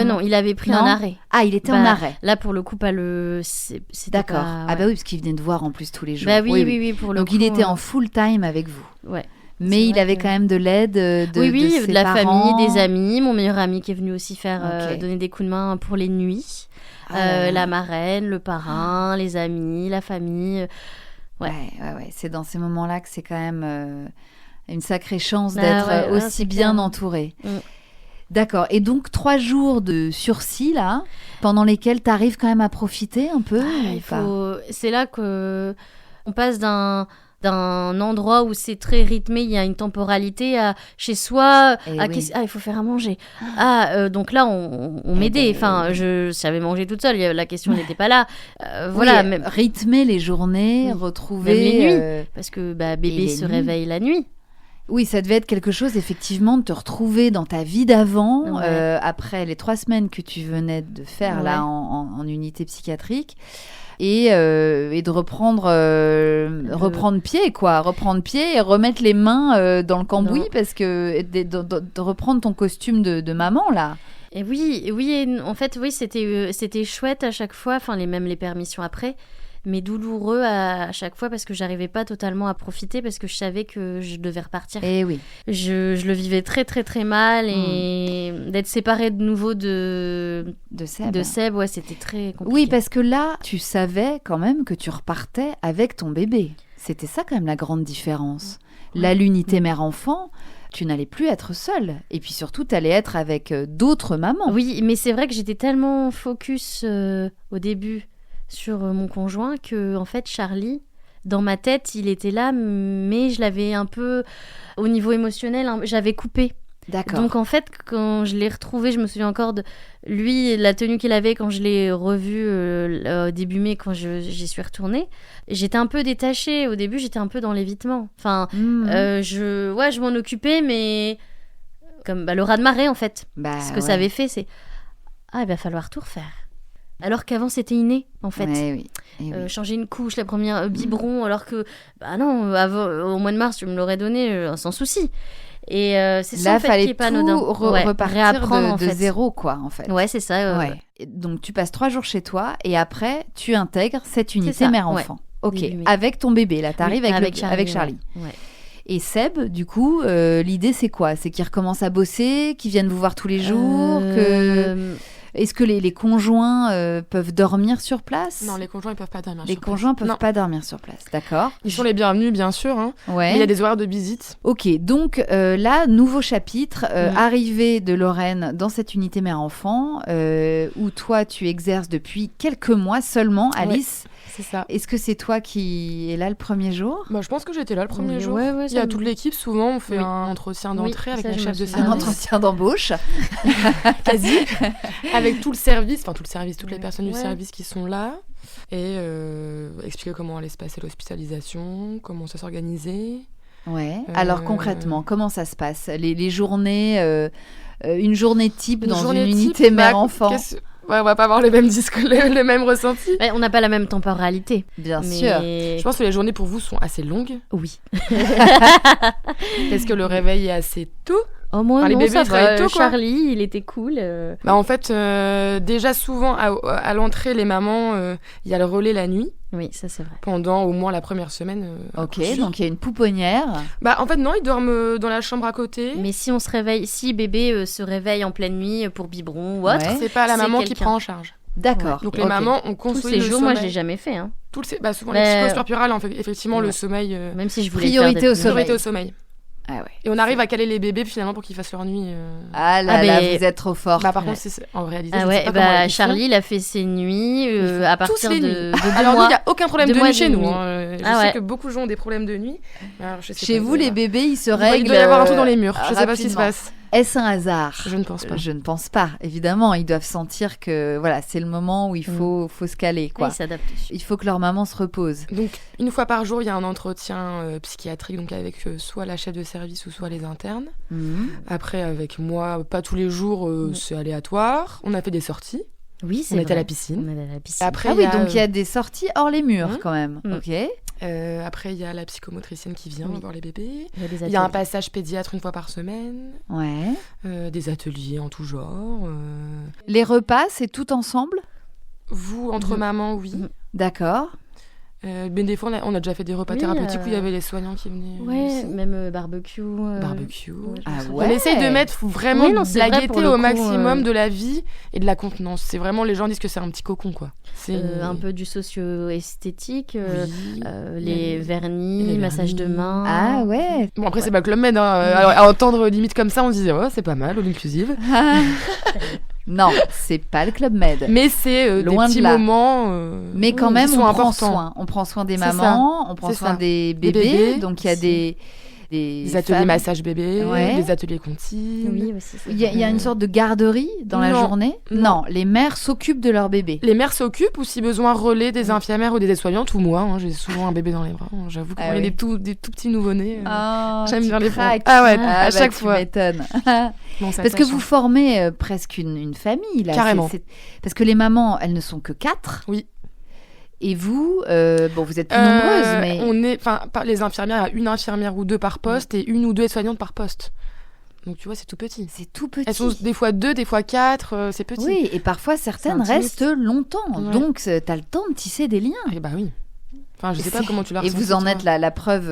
Non, il avait pris un arrêt. Ah, il était en arrêt. Là, pour le coup, c'était d'accord. Pas, oui, parce qu'il venait de voir en plus tous les jours. Oui, pour le coup. Donc, il était en full time avec vous. Ouais. Mais il avait quand même de l'aide de ses la parents. famille, des amis. Mon meilleur ami qui est venu aussi donner des coups de main pour les nuits. La marraine, le parrain, les amis, la famille. Ouais. C'est dans ces moments-là que c'est quand même une sacrée chance d'être aussi bien entouré. D'accord. Et donc 3 jours de sursis là, pendant lesquels tu arrives quand même à profiter un peu. C'est là que on passe d'un endroit où c'est très rythmé, il y a une temporalité à chez soi, il faut faire à manger. Donc là on m'aidait, je savais manger toute seule, la question n'était pas là. Même rythmer les journées, retrouver même les nuits, parce que bébé se réveille la nuit. Oui, ça devait être quelque chose, effectivement, de te retrouver dans ta vie d'avant, après les 3 semaines que tu venais de faire là en unité psychiatrique. Et de reprendre pied et remettre les mains dans le cambouis, parce que de reprendre ton costume de maman là. Et oui, en fait, oui, c'était chouette à chaque fois, enfin, même les permissions après, mais douloureux à chaque fois parce que j'arrivais pas totalement à profiter parce que je savais que je devais repartir. Et oui. Je le vivais très, très, très mal et d'être séparée de nouveau de Seb, ouais, c'était très compliqué. Oui, parce que là, tu savais quand même que tu repartais avec ton bébé. C'était ça quand même la grande différence. Là, l'unité mère-enfant, tu n'allais plus être seule. Et puis surtout, tu allais être avec d'autres mamans. Oui, mais c'est vrai que j'étais tellement focus au début sur mon conjoint que, en fait, Charlie, dans ma tête, il était là, mais je l'avais un peu, au niveau émotionnel, j'avais coupé. D'accord. Donc en fait, quand je l'ai retrouvé, je me souviens encore de lui, la tenue qu'il avait quand je l'ai revu au début mai, quand j'y suis retournée. J'étais un peu détachée. Au début, j'étais un peu dans l'évitement. Enfin, je m'en occupais, mais comme le raz-de-marée en fait. Ce que ça avait fait, c'est il va falloir tout refaire. Alors qu'avant, c'était inné, en fait. Oui. Changer une couche, la première biberon, alors que, non, au mois de mars, tu me l'aurais donné sans souci. Et c'est ça, là, en fait, fallait qui est pas tout anodin. repartir de zéro, quoi, en fait. Ouais, c'est ça. Donc, tu passes 3 jours chez toi et après, tu intègres cette unité mère-enfant. Ok, avec ton bébé, là, t'arrives avec Charlie. Ouais. Et Seb, du coup, l'idée, c'est quoi ? C'est qu'il recommence à bosser, qu'il vienne vous voir tous les jours, Est-ce que les conjoints peuvent dormir sur place ? Non, les conjoints, ils peuvent pas dormir sur place. Les conjoints peuvent pas dormir sur place, d'accord. Ils sont les bienvenus, bien sûr. Hein. Mais il y a des horaires de visite. Ok, donc là, nouveau chapitre, arrivée de Lorraine dans cette unité mère-enfant, où toi, tu exerces depuis quelques mois seulement, Alice. C'est ça. Est-ce que c'est toi qui es là le premier jour ? Je pense que j'étais là le premier jour. Il y a toute l'équipe, souvent, on fait un entretien d'entrée avec la chef de service. Un entretien d'embauche. Quasi. Avec tout le service, toutes les personnes du service qui sont là. Et expliquer comment allait se passer l'hospitalisation, comment ça s'organisait. Ouais. Alors concrètement, comment ça se passe ? Les journées, une journée type dans une unité mère-enfant. On va pas avoir les mêmes les mêmes ressentis. On n'a pas la même temporalité. Bien sûr. Je pense que les journées pour vous sont assez longues. Oui. Est-ce que le réveil est assez tôt ? Au moins, les bébés, ça va. tôt, Charlie, il était cool. En fait, déjà souvent, à l'entrée, les mamans, il y a le relais la nuit. Oui, ça c'est vrai. Pendant au moins la première semaine. Ok, donc il y a une pouponnière. En fait, non, ils dorment dans la chambre à côté. Mais si bébé se réveille en pleine nuit pour biberon ou autre, c'est pas la maman qui prend en charge. D'accord. Donc les mamans ont construit tous ces jours, moi je l'ai jamais fait. Hein. Souvent les psychoses corporales, effectivement, le sommeil. Même si je voulais priorité au sommeil. Ah ouais. Et on arrive à caler les bébés finalement pour qu'ils fassent leur nuit. Ah là, vous êtes trop fort. Par contre, en réalité, Charlie, il a fait ses nuits à partir de 2 mois. Alors nous, il n'y a aucun problème de nuit chez nous. Je sais que beaucoup de gens ont des problèmes de nuit. Chez vous, les bébés, ils se règlent. Il doit y avoir un truc dans les murs. Je ne sais pas ce qui se passe. Est-ce un hasard ? Je ne pense pas. Je ne pense pas. Évidemment, ils doivent sentir que c'est le moment où il faut se caler, quoi. Ils s'adaptent. Il faut que leur maman se repose. Donc, une fois par jour, il y a un entretien psychiatrique, donc avec soit la chef de service ou soit les internes. Après, avec moi, pas tous les jours, c'est aléatoire. On a fait des sorties. Oui, c'est vrai. On était à la piscine. Après, donc il y a des sorties hors les murs, quand même. Ok. Après, il y a la psychomotricienne qui vient voir les bébés. Il y a un passage pédiatre une fois par semaine. Ouais. Des ateliers en tout genre. Les repas, c'est tout ensemble ? Vous, entre mamans, oui. D'accord. Mais des fois, on a déjà fait des repas thérapeutiques où il y avait les soignants qui venaient. Ouais, même barbecue. Barbecue. On essaye de mettre vraiment de la gaieté au maximum de la vie et de la contenance. C'est vraiment, les gens disent que c'est un petit cocon, quoi. C'est un peu du socio-esthétique, les vernis, massage de mains. Ah ouais. Bon, après, c'est pas Club Med. Alors, à entendre limite comme ça, on se disait, c'est pas mal, all inclusive. Non, c'est pas le Club Med. Mais c'est des petits moments. Mais quand même, on prend importants. soin. On prend soin des mamans, on prend soin des bébés. Donc il y a des ateliers massage bébé, des ateliers conti. Oui, aussi. Il y a une sorte de garderie dans la journée. Non, les mères s'occupent de leur bébé. Les mères s'occupent ou si besoin relais des infirmières ou des aides-soignantes ou moi. J'ai souvent un bébé dans les bras. J'avoue qu'on est des tout petits nouveau-nés. J'aime bien les prendre. Ah ouais, à chaque fois. Tu m'étonnes. Parce que vous formez presque une famille là. Carrément. Parce que les mamans, elles ne sont que 4. Oui. Et vous, vous êtes plus nombreuses, mais... On est, les infirmières, il y a une infirmière ou 2 par poste et 1 ou 2 aides-soignantes par poste. Donc tu vois, c'est tout petit. C'est tout petit. Elles sont des fois 2, des fois 4, c'est petit. Oui, et parfois certaines restent longtemps. Ouais. Donc tu as le temps de tisser des liens. Et bah oui. Enfin, je sais pas comment tu l'as ressenti. Et vous en êtes la preuve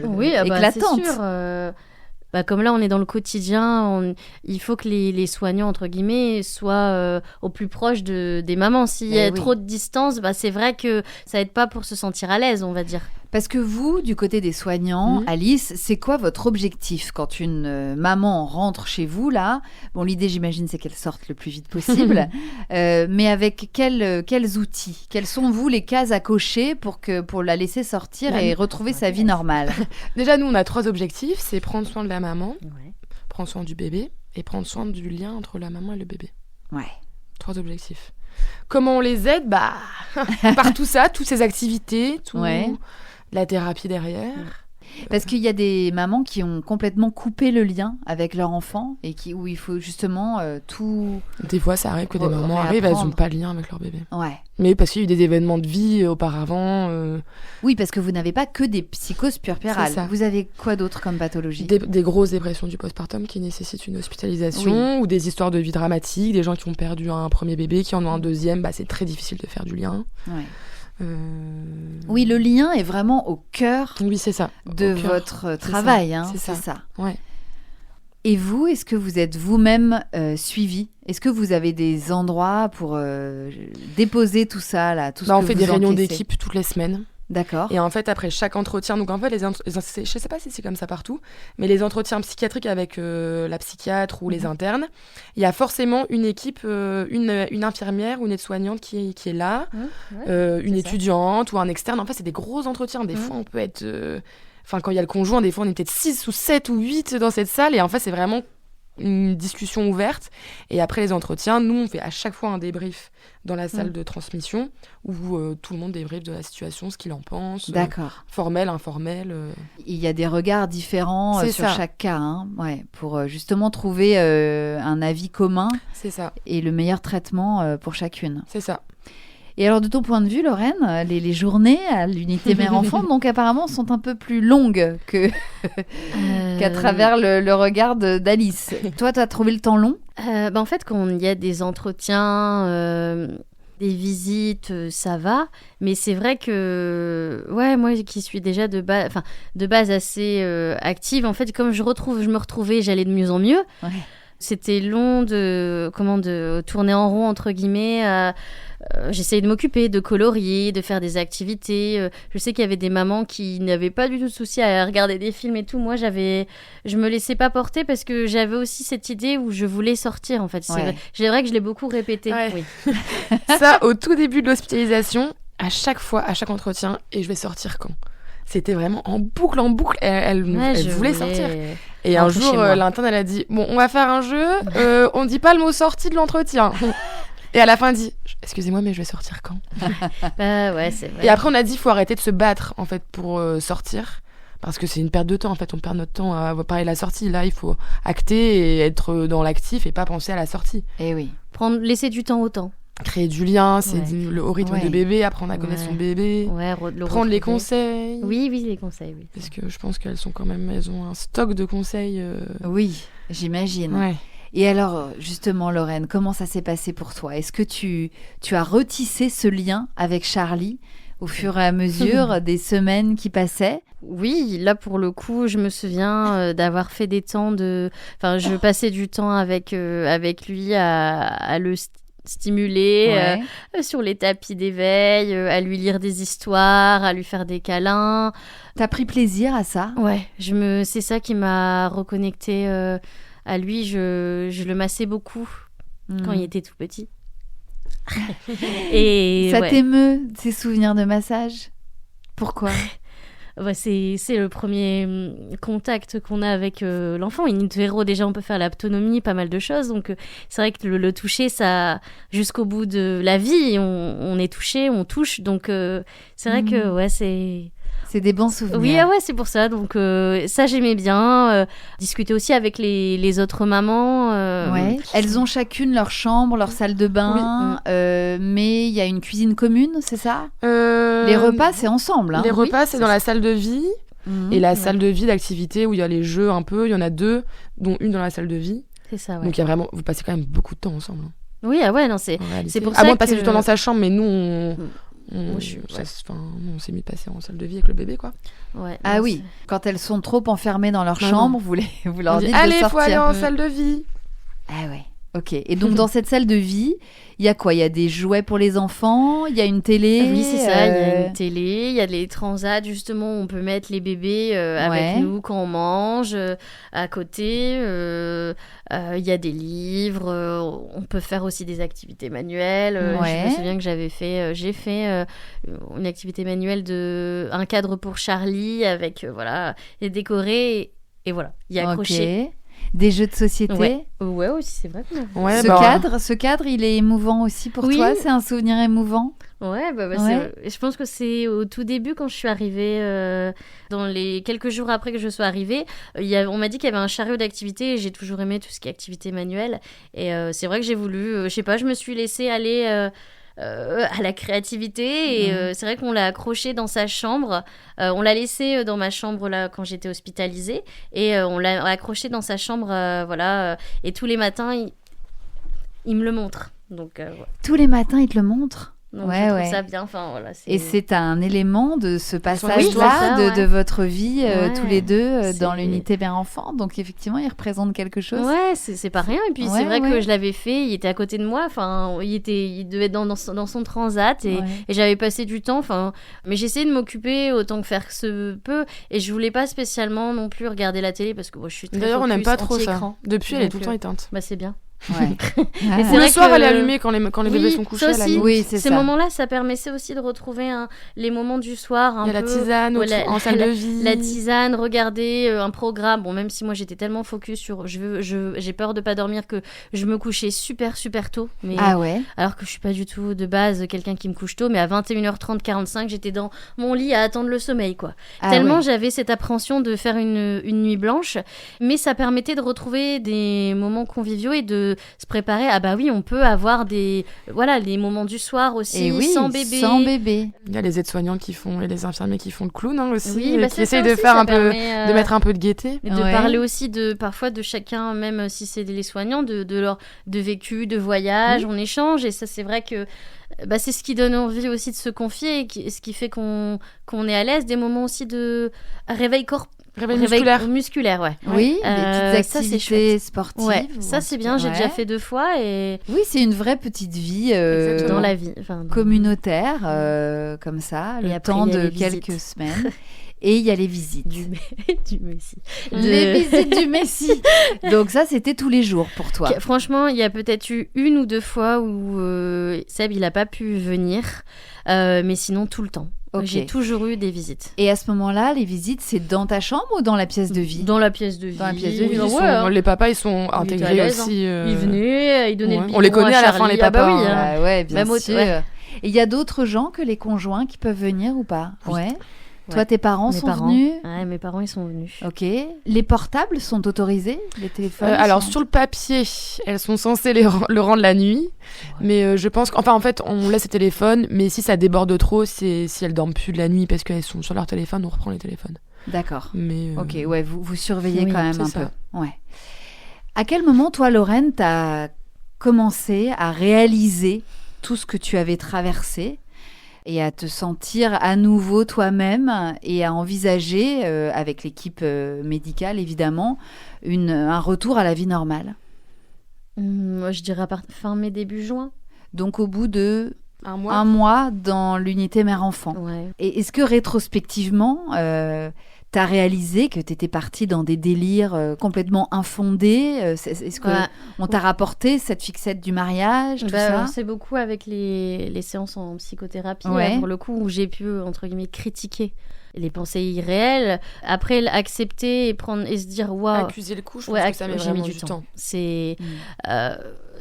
oui, éclatante. C'est sûr. Comme là, on est dans le quotidien, il faut que les soignants, entre guillemets, soient au plus proche des mamans. S'il y a trop de distance, c'est vrai que ça aide pas pour se sentir à l'aise, on va dire. Parce que vous, du côté des soignants, Alice, c'est quoi votre objectif quand une maman rentre chez vous, là ? Bon, l'idée, j'imagine, c'est qu'elle sorte le plus vite possible. Mais avec quels outils ? Quelles sont, vous, les cases à cocher pour la laisser sortir et retrouver sa vie normale ? Déjà, nous, on a 3 objectifs. C'est prendre soin de la maman, prendre soin du bébé et prendre soin du lien entre la maman et le bébé. Ouais. 3 objectifs. Comment on les aide ? Par tout ça, toutes ces activités, la thérapie derrière. Parce qu'il y a des mamans qui ont complètement coupé le lien avec leur enfant et où il faut justement tout. Des fois, ça arrive que des mamans arrivent, elles n'ont pas de lien avec leur bébé. Ouais. Mais parce qu'il y a eu des événements de vie auparavant. Oui, parce que vous n'avez pas que des psychoses puerpérales. Vous avez quoi d'autre comme pathologie ? Des grosses dépressions du postpartum qui nécessitent une hospitalisation ou des histoires de vie dramatiques, des gens qui ont perdu un premier bébé, qui en ont un deuxième. C'est très difficile de faire du lien. Ouais. Oui, le lien est vraiment au cœur c'est ça. de votre travail. C'est ça. Ouais. Et vous, est-ce que vous êtes vous-même suivi ? Est-ce que vous avez des endroits pour déposer tout ça là, tout ce que on fait des réunions encaissez d'équipe toutes les semaines. D'accord. Et en fait, après chaque entretien, donc en fait, je sais pas si c'est comme ça partout, mais les entretiens psychiatriques avec la psychiatre ou les internes, il y a forcément une équipe, une infirmière ou une aide-soignante qui est là, une étudiante ou un externe. En fait, c'est des gros entretiens. Des fois, on peut être... quand il y a le conjoint, des fois, on est peut-être 6 ou 7 ou 8 dans cette salle. Et en fait, c'est vraiment une discussion ouverte. Et après les entretiens, nous, on fait à chaque fois un débrief dans la salle de transmission où tout le monde débriefe de la situation, ce qu'il en pense. D'accord. Formel, informel. Il y a des regards différents sur chaque cas, pour justement trouver un avis commun. C'est ça. Et le meilleur traitement pour chacune. C'est ça. Et alors, de ton point de vue, Lorraine, les journées à l'unité mère-enfant, donc apparemment, sont un peu plus longues qu'à travers le regard d'Alice. Toi, tu as trouvé le temps long ? En fait, quand il y a des entretiens, des visites, ça va. Mais c'est vrai que, moi qui suis déjà de base assez active, en fait, comme je me retrouvais, j'allais de mieux en mieux. Ouais. C'était long de tourner en rond, entre guillemets. J'essayais de m'occuper, de colorier, de faire des activités. Je sais qu'il y avait des mamans qui n'avaient pas du tout de souci à regarder des films et tout. Moi, je me laissais pas porter parce que j'avais aussi cette idée où je voulais sortir, en fait. C'est vrai que je l'ai beaucoup répété. Ouais. Oui. Ça, au tout début de l'hospitalisation, à chaque fois, à chaque entretien, et je vais sortir quand ? C'était vraiment en boucle. Elle voulait sortir. Et un jour, l'interne, elle a dit « Bon, on va faire un jeu, on dit pas le mot sortie de l'entretien. » Et à la fin, elle dit « Excusez-moi, mais je vais sortir quand ?» Ouais, c'est vrai. Et après, on a dit « Il faut arrêter de se battre, en fait, pour sortir. » Parce que c'est une perte de temps, en fait. On perd notre temps à parler de la sortie. Là, il faut acter et être dans l'actif et pas penser à la sortie. Et oui. Laisser du temps au temps. Créer du lien, c'est au rythme de bébé, apprendre à connaître son bébé, prendre les conseils. Oui, les conseils, oui. Parce que je pense qu'elles ont un stock de conseils. Oui, j'imagine. Ouais. Et alors, justement, Lorraine, comment ça s'est passé pour toi ? Est-ce que tu as retissé ce lien avec Charlie au fur et à mesure des semaines qui passaient ? Oui, là pour le coup, je me souviens d'avoir fait des temps je passais du temps avec lui à le stimuler sur les tapis d'éveil, à lui lire des histoires, à lui faire des câlins. T'as pris plaisir à ça ? Ouais, c'est ça qui m'a reconnectée à lui. Je le massais beaucoup quand il était tout petit. Et ça t'émeut, ces souvenirs de massage ? Pourquoi ? C'est le premier contact qu'on a avec l'enfant. In utero, déjà, on peut faire l'autonomie, pas mal de choses. Donc, c'est vrai que le toucher, ça, jusqu'au bout de la vie, on est touché, on touche. Donc, c'est vrai que, c'est... C'est des bons souvenirs. Oui, c'est pour ça. Donc, ça, j'aimais bien. Discuter aussi avec les autres mamans. Elles ont chacune leur chambre, leur salle de bain. Mais il y a une cuisine commune, c'est ça ? Les repas, c'est ensemble. Les repas, c'est dans la salle de vie. Et la salle de vie d'activité où il y a les jeux un peu, il y en a 2, dont une dans la salle de vie. C'est ça, ouais. Donc il y a vraiment, vous passez quand même beaucoup de temps ensemble. Oui, ah ouais, non, c'est pour ça à moins de passer que... du temps dans sa chambre, mais nous, on s'est mis de passer en salle de vie avec le bébé, quoi. Ouais, ah non, oui, quand elles sont trop enfermées dans leur chambre, vous leur dites de allez, sortir. faut aller en salle de vie. Ah ouais. Ok. Et donc dans cette salle de vie, il y a quoi ? Il y a des jouets pour les enfants, il y a une télé. Oui, c'est ça. Il y a une télé, il y a les transats justement où on peut mettre les bébés avec nous quand on mange à côté. Il y a des livres. On peut faire aussi des activités manuelles. Je me souviens que j'ai fait une activité manuelle un cadre pour Charlie avec et décoré et voilà, il y a accroché. Okay. Des jeux de société. Ouais, aussi, c'est vrai. Ce cadre, il est émouvant aussi pour toi. C'est un souvenir émouvant. Ouais, je pense que c'est au tout début quand je suis arrivée, dans les quelques jours après que je sois arrivée, on m'a dit qu'il y avait un chariot d'activité et j'ai toujours aimé tout ce qui est activité manuelle. Et c'est vrai que j'ai voulu, je sais pas, je me suis laissée aller à la créativité et c'est vrai qu'on l'a accroché dans sa chambre. On l'a laissé dans ma chambre là quand j'étais hospitalisée et on l'a accroché dans sa chambre, et tous les matins il me le montre. Donc, tous les matins il te le montre. Donc je trouve ça bien. Et c'est un élément de ce passage-là de votre vie tous les deux dans l'unité mère-enfant. Donc effectivement, il représente quelque chose. Ouais, c'est pas rien. Et puis c'est vrai que je l'avais fait. Il était à côté de moi. Enfin, il devait être dans son transat et j'avais passé du temps. Enfin, mais j'essayais de m'occuper autant que faire se peut. Et je voulais pas spécialement non plus regarder la télé parce que je suis très D'ailleurs, on n'aime pas trop ça. Depuis, elle est tout le temps éteinte. Bah c'est bien. Ouais. Et c'est le soir, elle est allumée quand les bébés sont couchés. Ces moments-là, ça permettait aussi de retrouver les moments du soir. Il y a la tisane en salle de vie. La tisane, regarder un programme. Bon, même si moi j'étais tellement focus sur j'ai peur de pas dormir que je me couchais super super tôt. Mais, alors que je suis pas du tout de base quelqu'un qui me couche tôt, mais à 21h30, 45, j'étais dans mon lit à attendre le sommeil, quoi. Tellement j'avais cette appréhension de faire une nuit blanche, mais ça permettait de retrouver des moments conviviaux et de se préparer. Ah bah oui, on peut avoir les moments du soir aussi, sans bébé. Il y a les aides-soignantes et les infirmiers qui font le clown aussi, qui essayent de faire de mettre un peu de gaieté. Et de parler aussi parfois de chacun, même si c'est les soignants, de leur vécu, de voyage, on échange, et ça c'est vrai que c'est ce qui donne envie aussi de se confier, et ce qui fait qu'on est à l'aise, des moments aussi de réveil musculaire, ouais. Oui, des petites activités sportives. Ouais, ça c'est bien, j'ai déjà fait 2 fois et... Oui, c'est une vraie petite vie dans la vie, communautaire, comme ça, le temps de quelques semaines. Et il y a les visites. Du Messie. Les visites du Messie. Donc ça, c'était tous les jours pour toi. Franchement, il y a peut-être eu 1 ou 2 fois où Seb, il n'a pas pu venir, mais sinon tout le temps. Okay. J'ai toujours eu des visites. Et à ce moment-là, les visites, c'est dans ta chambre ou dans la pièce de vie ? Dans la pièce de vie. Les papas, ils sont intégrés aussi. Ils venaient, ils donnaient le biberon. On les connaît à la fin, les papas. Ah bah oui, bien sûr. Et il y a d'autres gens que les conjoints qui peuvent venir ou pas ? Ouais. Toi, tes parents sont venus ? Ouais, mes parents, ils sont venus. Ok. Les portables sont autorisés ? Les téléphones alors, sur le papier, elles sont censées le rendre la nuit. Ouais. Mais je pense en fait, on laisse les téléphones. Mais si ça déborde trop, si elles dorment plus de la nuit parce qu'elles sont sur leur téléphone, on reprend les téléphones. D'accord. Mais ok, ouais, vous surveillez quand même un peu. Ouais. À quel moment, toi, Lorraine, t'as commencé à réaliser tout ce que tu avais traversé et à te sentir à nouveau toi-même et à envisager, avec l'équipe médicale évidemment, un retour à la vie normale ? Moi, je dirais fin mai, début juin. Donc au bout de un mois dans l'unité mère-enfant. Ouais. Et est-ce que rétrospectivement, t'as réalisé que t'étais partie dans des délires complètement infondés ? Est-ce qu'on t'a rapporté cette fixette du mariage, tout ça ? C'est beaucoup avec les séances en psychothérapie, pour le coup, où j'ai pu, entre guillemets, critiquer les pensées irréelles. Après, accepter et se dire, waouh. Accuser le coup, je pense que ça met vraiment du temps. C'est...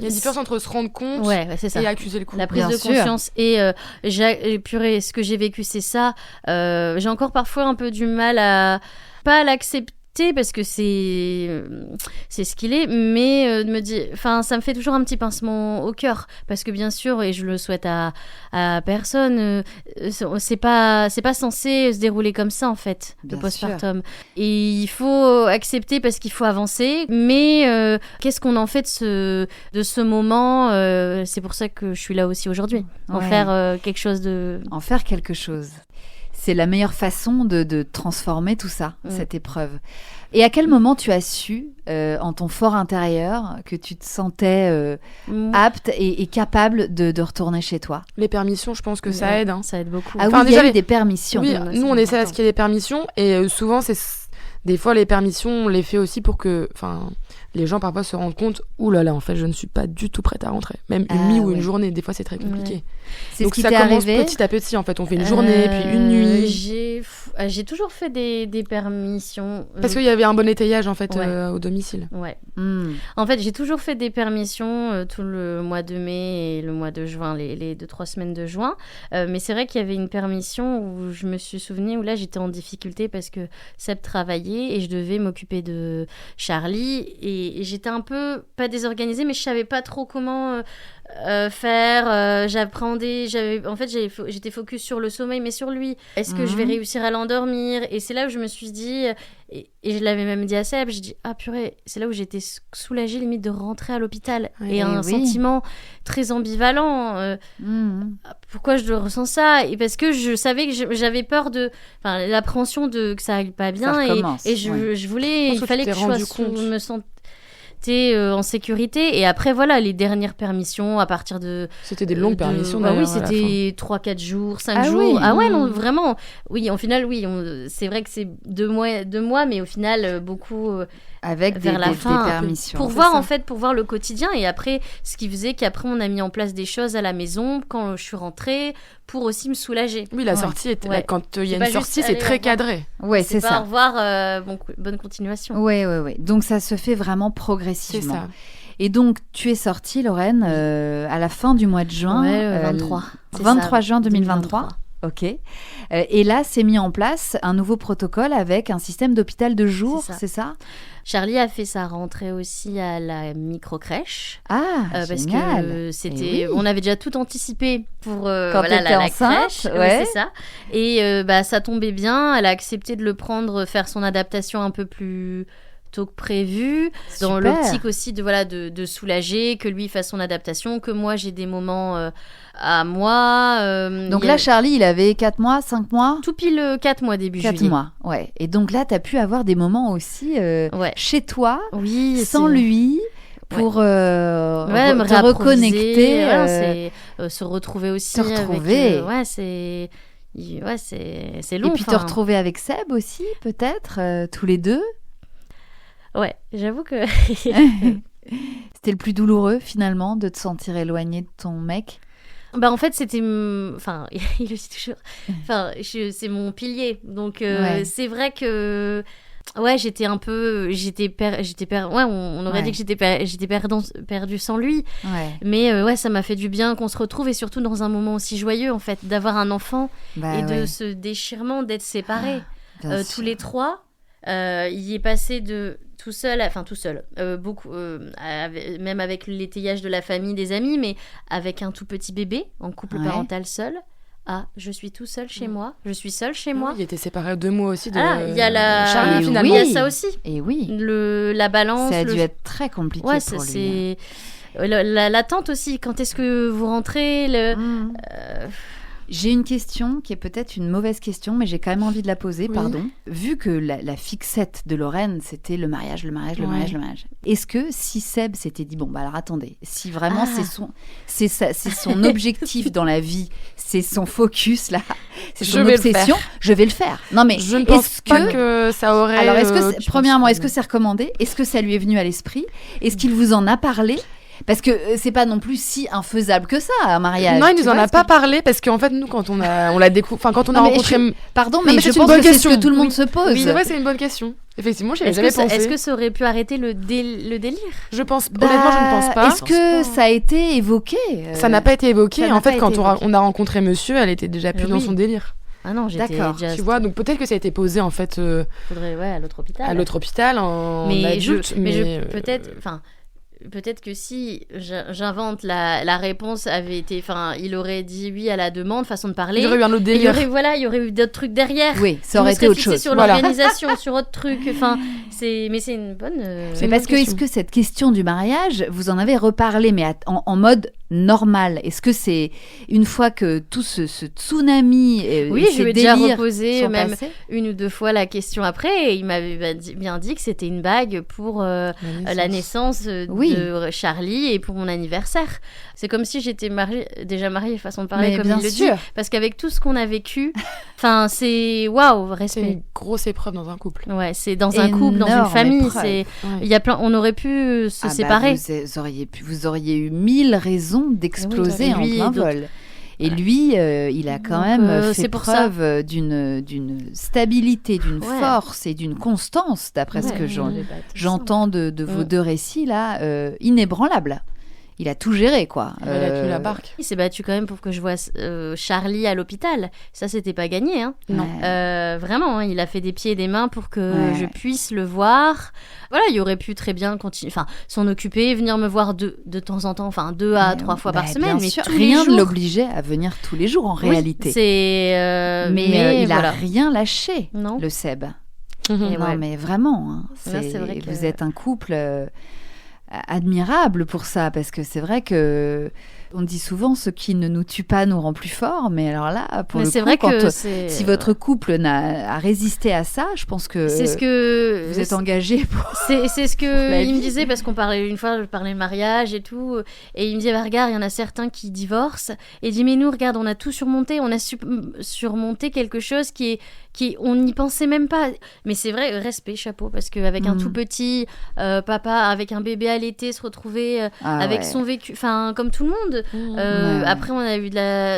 Il y a une différence entre se rendre compte c'est ça. et accuser le coup. La prise de conscience. Et ce que j'ai vécu, c'est ça. J'ai encore parfois un peu du mal à pas l'accepter accepter parce que c'est ce qu'il est, mais de me dire, enfin, ça me fait toujours un petit pincement au cœur parce que bien sûr, et je le souhaite à personne, c'est pas censé se dérouler comme ça en fait, le postpartum. Et il faut accepter parce qu'il faut avancer, mais qu'est-ce qu'on en fait de ce moment, c'est pour ça que je suis là aussi aujourd'hui, en faire quelque chose de... En faire quelque chose. C'est la meilleure façon de transformer tout ça, cette épreuve. Et à quel moment tu as su, en ton fort intérieur, que tu te sentais apte et capable de retourner chez toi? Les permissions, je pense que ça aide. Hein. Ça aide beaucoup. Ah oui, il y a eu des permissions. Oui, nous, on essaie à ce qu'il y ait des permissions. Et souvent, des fois, les permissions, on les fait aussi pour que... les gens parfois se rendent compte, ouh là là, en fait, je ne suis pas du tout prête à rentrer. Même une nuit ou une journée, des fois, c'est très compliqué. Ouais. C'est donc ce qui ça t'est commence arrivé petit à petit, en fait. On fait une journée, puis une nuit. J'ai toujours fait des permissions. Parce qu'il y avait un bon étayage, en fait, au domicile. Ouais. En fait, j'ai toujours fait des permissions tout le mois de mai et le mois de juin, les 2-3 semaines de juin. Mais c'est vrai qu'il y avait une permission où je me suis souvenue, où là, j'étais en difficulté parce que Seb travaillait et je devais m'occuper de Charlie. Et j'étais un peu, pas désorganisée, mais je savais pas trop comment faire. J'appréhendais, en fait, j'étais focus sur le sommeil, mais sur lui. Est-ce que je vais réussir à l'endormir? Et c'est là où je me suis dit, et je l'avais même dit à Seb, j'ai dit, ah purée, c'est là où j'étais soulagée limite de rentrer à l'hôpital. Et un sentiment très ambivalent. Pourquoi je ressens ça? Et parce que je savais que j'avais peur l'appréhension que ça aille pas bien. Et je voulais, il fallait que je me sente en sécurité. Et après, voilà, les dernières permissions à partir de... C'était des longues permissions, oui, c'était 3-4 jours, 5 jours. Ah ouais, non, vraiment. Oui, au final, c'est vrai que c'est 2 mois, mais au final, beaucoup... avec vers la fin, des permissions. Pour voir le quotidien. Et après, ce qui faisait qu'après, on a mis en place des choses à la maison quand je suis rentrée pour aussi me soulager. Oui, la sortie, quand il y a une sortie, c'est très cadré. Ouais, c'est ça. Au revoir, bonne continuation. Ouais. Donc, ça se fait vraiment progressivement. C'est ça. Et donc, tu es sortie, Lorraine, à la fin du mois de juin. 23. 23 juin 2023. Ok. Et là, c'est mis en place un nouveau protocole avec un système d'hôpital de jour, c'est ça? Charlie a fait sa rentrée aussi à la micro-crèche. Parce que on avait déjà tout anticipé pour quand t'étais enceinte, crèche. Ouais. C'est ça. Et ça tombait bien. Elle a accepté de le prendre, faire son adaptation un peu plus tôt que prévu, dans l'optique aussi de soulager, que lui fasse son adaptation, que moi j'ai des moments à moi. Donc là, Charlie, il avait 4 mois, 5 mois? Tout pile 4 mois début juillet. 4 mois, ouais. Et donc là, t'as pu avoir des moments aussi chez toi, sans lui, pour te reconnecter. Se retrouver aussi. Se retrouver. C'est long. Et puis te retrouver avec Seb aussi, peut-être, tous les deux. Ouais, j'avoue que... C'était le plus douloureux, finalement, de te sentir éloigné de ton mec? En fait, c'était... Enfin, il le dit toujours. Enfin, c'est mon pilier. Donc, c'est vrai que... Ouais, j'étais un peu... on aurait dit que j'étais perdue sans lui. Ouais. Mais ça m'a fait du bien qu'on se retrouve, et surtout dans un moment aussi joyeux, en fait, d'avoir un enfant et de ce déchirement, d'être séparés. Tous les 3, il est passé de... tout seul, beaucoup, même avec l'étayage de la famille, des amis, mais avec un tout petit bébé, en couple parental seul. Je suis tout seul chez moi. Je suis seule chez moi. Il était séparé 2 mois aussi de il y a Charlie, finalement. Il y a ça aussi. Et oui. La balance. Ça a dû être très compliqué pour lui. L'attente aussi. Quand est-ce que vous rentrez J'ai une question qui est peut-être une mauvaise question, mais j'ai quand même envie de la poser, pardon. Vu que la fixette de Lorraine, c'était le mariage. Est-ce que si Seb s'était dit, alors attendez, si vraiment c'est son objectif dans la vie, c'est son focus là, c'est son obsession, je vais le faire. Non mais je ne pense pas que ça aurait... Alors premièrement, est-ce que c'est recommandé? Est-ce que ça lui est venu à l'esprit? Est-ce qu'il vous en a parlé? Parce que c'est pas non plus si infaisable que ça, un mariage. Non, il nous en a pas parlé, parce qu'en fait, nous, quand on l'a découvert, quand on a rencontré... Pardon, mais je pense que c'est ce que tout le monde se pose. Oui, c'est une bonne question. Effectivement, j'y avais jamais pensé. Est-ce que ça aurait pu arrêter le délire? Honnêtement, je ne pense pas. Est-ce que ça a été évoqué? Ça n'a pas été évoqué. En fait, quand on a rencontré monsieur, elle était déjà plus dans son délire. Ah non, j'étais D'accord. déjà... Tu vois, donc peut-être que ça a été posé en fait Faudrait, à l'autre hôpital. à l'autre hôpital en adulte. Peut-être que si j'invente la réponse avait été, enfin, il aurait dit oui à la demande, façon de parler. Il y aurait eu un autre Et délire. il y aurait eu d'autres trucs derrière. Oui, ça aurait été autre chose. Sur Voilà. l'organisation, sur autre truc. Enfin, mais c'est une bonne. C'est Mais une parce bonne que question. est-ce que cette question du mariage, vous en avez reparlé, mais en mode normal? Est-ce que c'est une fois que tout ce tsunami, Oui, je ces lui ai déjà délires reposé sont même passés? 1 ou 2 fois la question après, et il m'avait bien dit que c'était une bague pour la naissance Oui. de Charlie et pour mon anniversaire. C'est comme si j'étais déjà mariée, façon de parler, Mais comme bien il le sûr. dit. Parce qu'avec tout ce qu'on a vécu, enfin, c'est waouh, C'est respect. une grosse épreuve dans un couple. Ouais, c'est dans un couple, dans une Énorme famille. épreuve. C'est, Ouais. il y a plein, on aurait pu se séparer. Vous auriez eu 1000 raisons d'exploser Oui, en lui, plein d'autres. vol. Et lui, il a quand Donc, même fait c'est pour ça. preuve d'une stabilité, d'une Ouais. force et d'une constance, d'après ce Ouais, que on les bat tous j'entends de vos Mm. deux récits là, inébranlable. Il a tout géré, quoi. Il a tenu la barque. Il s'est battu quand même pour que je vois Charlie à l'hôpital. Ça, c'était pas gagné. Hein. Non. Vraiment, hein, il a fait des pieds et des mains pour que Ouais. je puisse le voir. Voilà, il aurait pu très bien continuer, enfin, s'en occuper, venir me voir de temps en temps, enfin 2 à 3 fois par semaine, bien mais sûr, tous rien les jours. ne l'obligeait à venir tous les jours en Oui, réalité. c'est. Mais il voilà. a rien lâché, Non. le Seb. Et Non, ouais. mais vraiment, hein, Là, c'est vrai que- vous êtes un couple admirable pour ça, parce que c'est vrai que on dit souvent ce qui ne nous tue pas nous rend plus forts, mais alors là, pour Mais le c'est coup, vrai quand, que c'est. si votre couple a résisté à ça, je pense que C'est ce que. vous êtes engagé pour... C'est ce Pour que la il me vie. disait, parce qu'on parlait une fois, je parlais mariage et tout, et il me disait bah, regarde, il y en a certains qui divorcent, et il dit mais nous regarde, on a tout surmonté, on a surmonté quelque chose qui on n'y pensait même pas. Mais c'est vrai, respect, chapeau, parce qu'avec un tout petit papa avec un bébé allaité, se retrouver avec son vécu, enfin comme tout le monde. Ouais. Après on a eu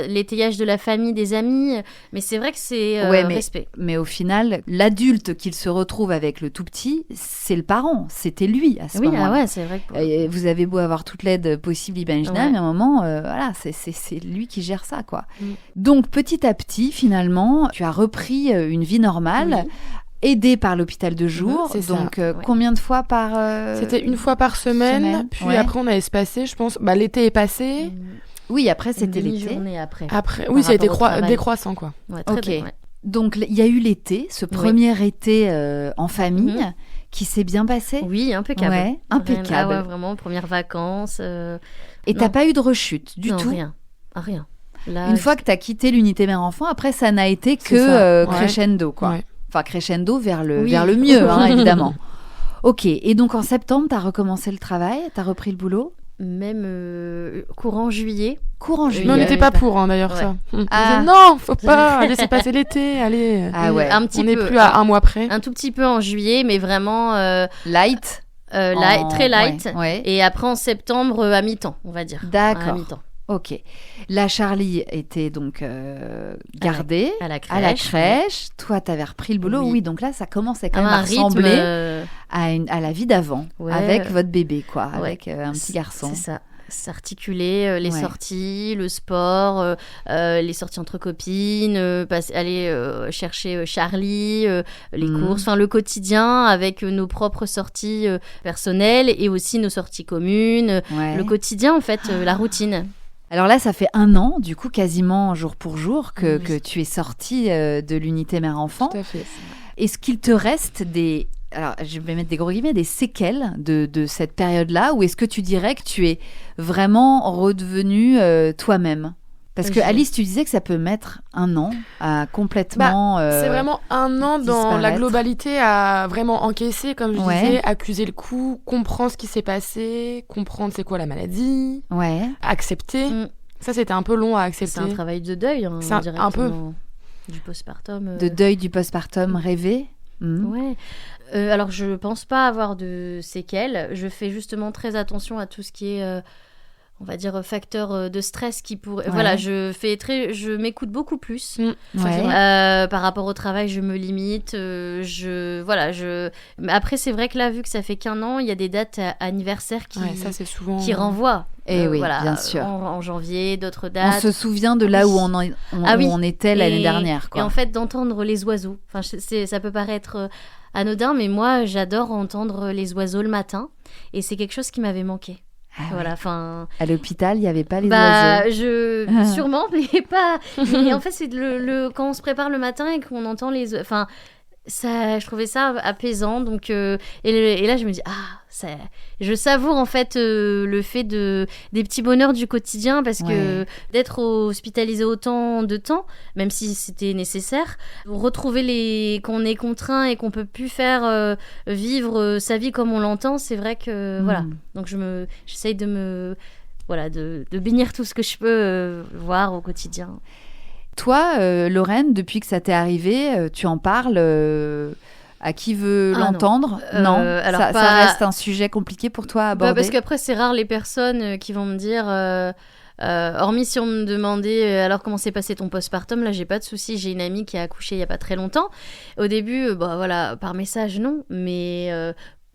l'étayage de la famille, des amis, mais c'est vrai que c'est respect. Mais au final, l'adulte qu'il se retrouve avec le tout petit, c'est le parent, c'était lui à ce Oui, moment-là. ah ouais, c'est vrai que Et vous avez beau avoir toute l'aide possible imaginable, Ouais. mais à un moment, voilà, c'est lui qui gère ça, quoi. Mm. Donc, petit à petit, finalement, tu as repris une vie normale, aidée par l'hôpital de jour. c'est ça, Donc, ouais. combien de fois par... C'était 1 fois par semaine, semaine, puis ouais. après on a espacé, je pense. Bah, l'été est passé. Oui, après, Une c'était l'été. demi-journée après. Après, Par oui, ça a été rapport au travail. décroissant, quoi. Ouais, très Ok. bien, ouais. Donc, il y a eu l'été, ce premier été en famille, Mhm. qui s'est bien passé. Oui, impeccable. Ouais, impeccable. Ah ouais, vraiment, premières vacances. Et t'as non. pas eu de rechute du non, tout. Rien. Ah, rien. Là, Une fois que tu as quitté l'unité mère-enfant, après, ça n'a été que C'est ça, ouais. crescendo, quoi. Ouais. Enfin, crescendo vers le Oui. mieux, hein, évidemment. Ok, et donc en septembre, tu as recommencé le travail, tu as repris le boulot. même courant juillet. Courant juillet. Mais on n'était pas oui, pour, hein, d'ailleurs, ouais. ça. On Ah. disait, non, faut pas laisser passer l'été, allez. Ah ouais, Un petit On n'est peu. plus à 1 mois près. Un tout petit peu en juillet, mais vraiment light. très light. Ouais, ouais. Et après en septembre, à mi-temps, on va dire. D'accord. À mi-temps. Ok. La Charlie était donc gardée À la crèche. à la crèche. Toi, tu avais repris le boulot. Oui. Oui. Donc là, ça commençait quand À même à un rythme. ressembler à la vie d'avant, Ouais. avec votre bébé, quoi, Ouais. avec un petit garçon. C'est ça. S'articuler, les Ouais. sorties, le sport, les sorties entre copines, aller chercher Charlie, les Mhm. courses, enfin le quotidien avec nos propres sorties personnelles et aussi nos sorties communes. Ouais. Le quotidien, en fait, la routine. Alors là, ça fait 1 an, du coup, quasiment jour pour jour, que, Oui. que tu es sortie de l'unité mère-enfant. Tout à fait. Est-ce qu'il te reste des... Alors, je vais mettre des gros guillemets, des séquelles de cette période-là, ou est-ce que tu dirais que tu es vraiment redevenue toi-même ? Parce que Je- Alice, tu disais que ça peut mettre 1 an à complètement... C'est vraiment 1 an dans la disparaître. globalité à vraiment encaisser, comme je Ouais. disais, accuser le coup, comprendre ce qui s'est passé, comprendre c'est quoi la maladie, Ouais. accepter. Mm. Ça, c'était un peu long à accepter. C'est un travail de deuil, hein, C'est un peu. directement, du postpartum. De deuil du postpartum rêvé. Ouais. Alors, je pense pas avoir de séquelles. Je fais justement très attention à tout ce qui est, on va dire, facteur de stress qui pourrait... Voilà, je m'écoute beaucoup plus. Par rapport au travail, je me limite. Après, c'est vrai que là, vu que ça fait qu'un an, il y a des dates anniversaires ça, c'est souvent... qui renvoient. Et bien sûr. En janvier, d'autres dates. On se souvient de là où on était l'année dernière. Quoi. Et en fait, d'entendre les oiseaux. Enfin, ça peut paraître anodin, mais moi, j'adore entendre les oiseaux le matin. Et c'est quelque chose qui m'avait manqué. À l'hôpital, il n'y avait pas les oiseaux. Sûrement, mais pas. Mais en fait, c'est quand on se prépare le matin et qu'on entend les. Enfin, je trouvais ça apaisant. Donc, et là, je me dis je savoure en fait le fait des petits bonheurs du quotidien parce que d'être hospitalisé autant de temps, même si c'était nécessaire, retrouver quand on est contraint et qu'on peut plus faire vivre sa vie comme on l'entend, c'est vrai que voilà. Donc j'essaye de bénir tout ce que je peux voir au quotidien. Toi, Lorraine, depuis que ça t'est arrivé, tu en parles à qui veut l'entendre? Non, ça reste un sujet compliqué pour toi à aborder. Parce qu'après, c'est rare les personnes qui vont me dire... hormis si on me demandait alors comment s'est passé ton postpartum, là j'ai pas de souci, j'ai une amie qui a accouché il y a pas très longtemps. Au début, par message non, mais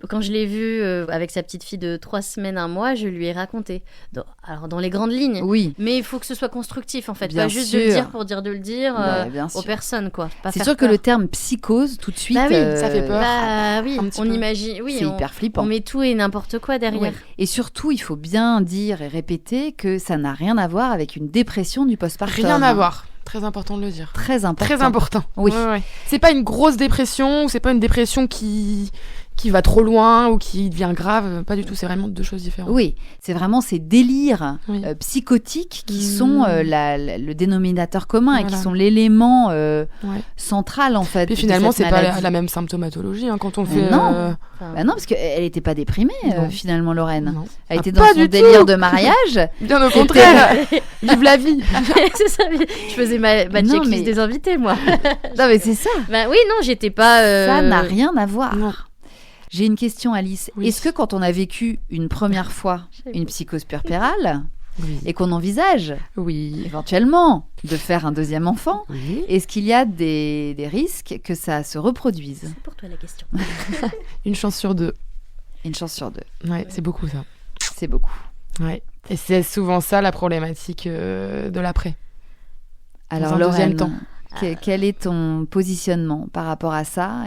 quand je l'ai vue avec sa petite fille de 3 semaines, 1 mois, je lui ai raconté. Alors dans les grandes lignes, mais il faut que ce soit constructif en fait, pas juste de le dire pour dire de le dire aux personnes quoi. C'est sûr que le terme psychose tout de suite, ça fait peur. On imagine, c'est hyper flippant. On met tout et n'importe quoi derrière. Et surtout, il faut bien dire et répéter que ça n'a rien à voir avec une dépression du postpartum. Rien à voir. Très important de le dire. Très important. Très important. Oui. C'est pas une grosse dépression, ou c'est pas une dépression qui va trop loin ou qui devient grave. Pas du tout, c'est vraiment 2 choses différentes. Oui, c'est vraiment ces délires psychotiques qui sont le dénominateur commun et qui sont l'élément central en fait. Et finalement, c'est pas la même symptomatologie quand on fait... Non, non, parce qu'elle n'était pas déprimée finalement, Lorraine. Non. Elle était dans son délire de mariage. Bien au contraire. Vive la vie. C'est ça, je faisais ma checklist des invités, moi. Non, mais c'est ça. Oui, non, j'étais pas... Ça n'a rien à voir. Non. J'ai une question, Alice. Oui. Est-ce que quand on a vécu une première fois une psychose puerpérale et qu'on envisage éventuellement de faire un 2e enfant, est-ce qu'il y a des risques que ça se reproduise? C'est pour toi la question. Une chance sur 2. Une chance sur 2. Ouais, c'est beaucoup ça. C'est beaucoup. Ouais. Et c'est souvent ça la problématique de l'après. Alors Lorraine, quel est ton positionnement par rapport à ça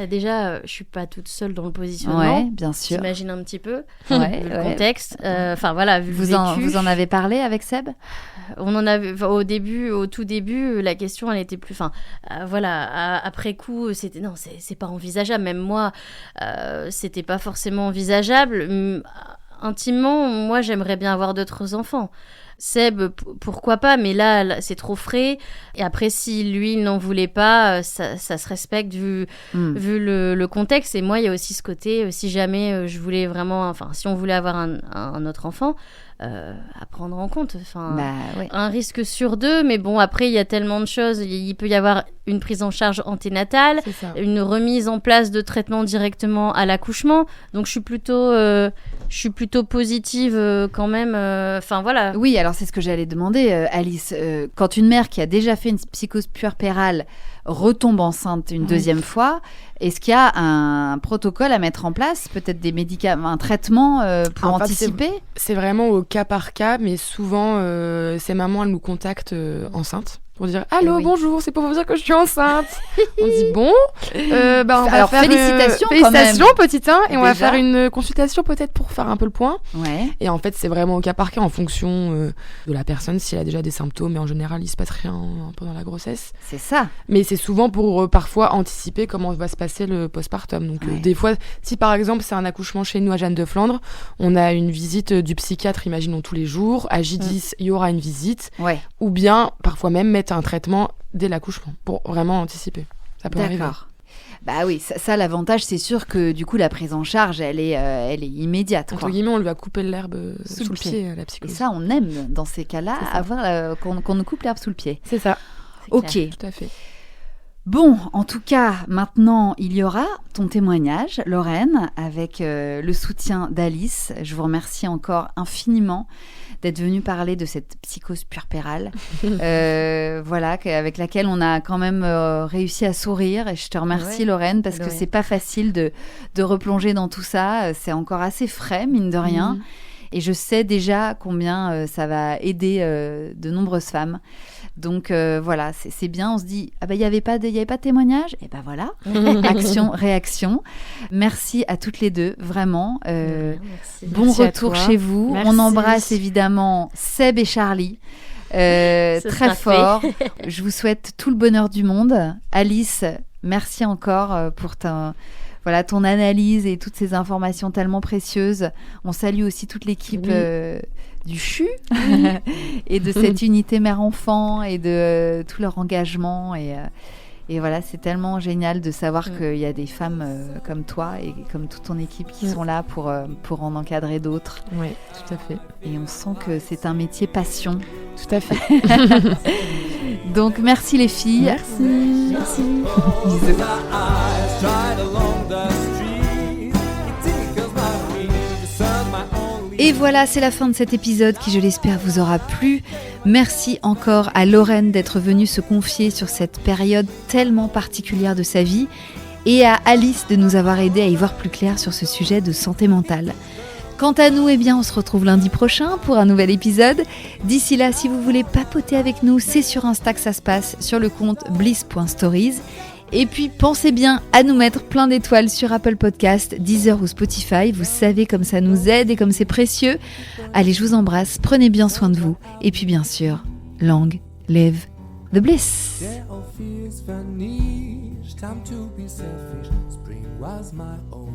déjà, je suis pas toute seule dans le positionnement. Ouais, bien sûr. J'imagine un petit peu vu le contexte. Vu le vécu. Vous en avez parlé avec Seb? On en avait au tout début, la question elle était plus. Après coup, c'était non, c'est pas envisageable. Même moi, c'était pas forcément envisageable. Intimement, moi, j'aimerais bien avoir d'autres enfants. Seb, pourquoi pas, mais là, c'est trop frais. Et après, si lui, il n'en voulait pas, ça se respecte vu le contexte. Et moi, il y a aussi ce côté, si jamais je voulais vraiment... si on voulait avoir un autre enfant, à prendre en compte. Un risque sur 2, mais bon, après, il y a tellement de choses. Il peut y avoir une prise en charge anténatale, une remise en place de traitement directement à l'accouchement. Donc, je suis plutôt positive quand même. Oui, alors c'est ce que j'allais demander, Alice. Quand une mère qui a déjà fait une psychose puerpérale retombe enceinte une 2e fois, est-ce qu'il y a un protocole à mettre en place, peut-être des médicaments, un traitement pour anticiper? C'est vraiment au cas par cas, mais souvent ces mamans elles nous contactent enceintes pour dire allô, bonjour, c'est pour vous dire que je suis enceinte. On dit bon, on va alors faire félicitations petit 1 et on va faire une consultation peut-être pour faire un peu le point. Et en fait c'est vraiment au cas par cas en fonction de la personne, si elle a déjà des symptômes, mais en général il se passe rien pendant la grossesse. C'est ça. Mais c'est souvent pour parfois anticiper comment va se passer le postpartum. Donc des fois, si par exemple c'est un accouchement chez nous à Jeanne de Flandre, on a une visite du psychiatre, imaginons tous les jours. À J10, il y aura une visite. Ou bien parfois même mettre un traitement dès l'accouchement pour vraiment anticiper. Ça peut arriver. Bah oui, ça l'avantage, c'est sûr que du coup la prise en charge, elle est immédiate. Entre guillemets, on lui a coupé l'herbe sous le pied, la psychose. Et ça, on aime dans ces cas-là avoir qu'on nous coupe l'herbe sous le pied. C'est ça. Ok. Tout à fait. Bon, en tout cas, maintenant, il y aura ton témoignage, Lorraine, avec le soutien d'Alice. Je vous remercie encore infiniment d'être venue parler de cette psychose puerpérale, voilà, avec laquelle on a quand même réussi à sourire. Et je te remercie, Lorraine, parce que c'est pas facile de replonger dans tout ça. C'est encore assez frais, mine de rien. Et je sais déjà combien ça va aider de nombreuses femmes. Donc voilà, c'est bien. On se dit, il n'y avait pas de témoignage. Et ben voilà, action, réaction. Merci à toutes les deux, vraiment. Bon Merci retour chez vous. Merci. On embrasse évidemment Seb et Charlie. Très fort. Je vous souhaite tout le bonheur du monde. Alice, merci encore pour ton analyse et toutes ces informations tellement précieuses. On salue aussi toute l'équipe du CHU et de cette unité mère-enfant et de tout leur engagement. Et voilà, c'est tellement génial de savoir qu'il y a des femmes comme toi et comme toute ton équipe qui sont là pour en encadrer d'autres. Oui, tout à fait. Et on sent que c'est un métier passion. Tout à fait. Donc, merci les filles. Merci. Bisous. Et voilà, c'est la fin de cet épisode qui, je l'espère, vous aura plu. Merci encore à Lorraine d'être venue se confier sur cette période tellement particulière de sa vie et à Alice de nous avoir aidé à y voir plus clair sur ce sujet de santé mentale. Quant à nous, on se retrouve lundi prochain pour un nouvel épisode. D'ici là, si vous voulez papoter avec nous, c'est sur Insta que ça se passe, sur le compte bliss.stories. Et puis, pensez bien à nous mettre plein d'étoiles sur Apple Podcast, Deezer ou Spotify. Vous savez comme ça nous aide et comme c'est précieux. Allez, je vous embrasse, prenez bien soin de vous. Et puis, bien sûr, long live the bliss. Time to be selfish. Spring was my own.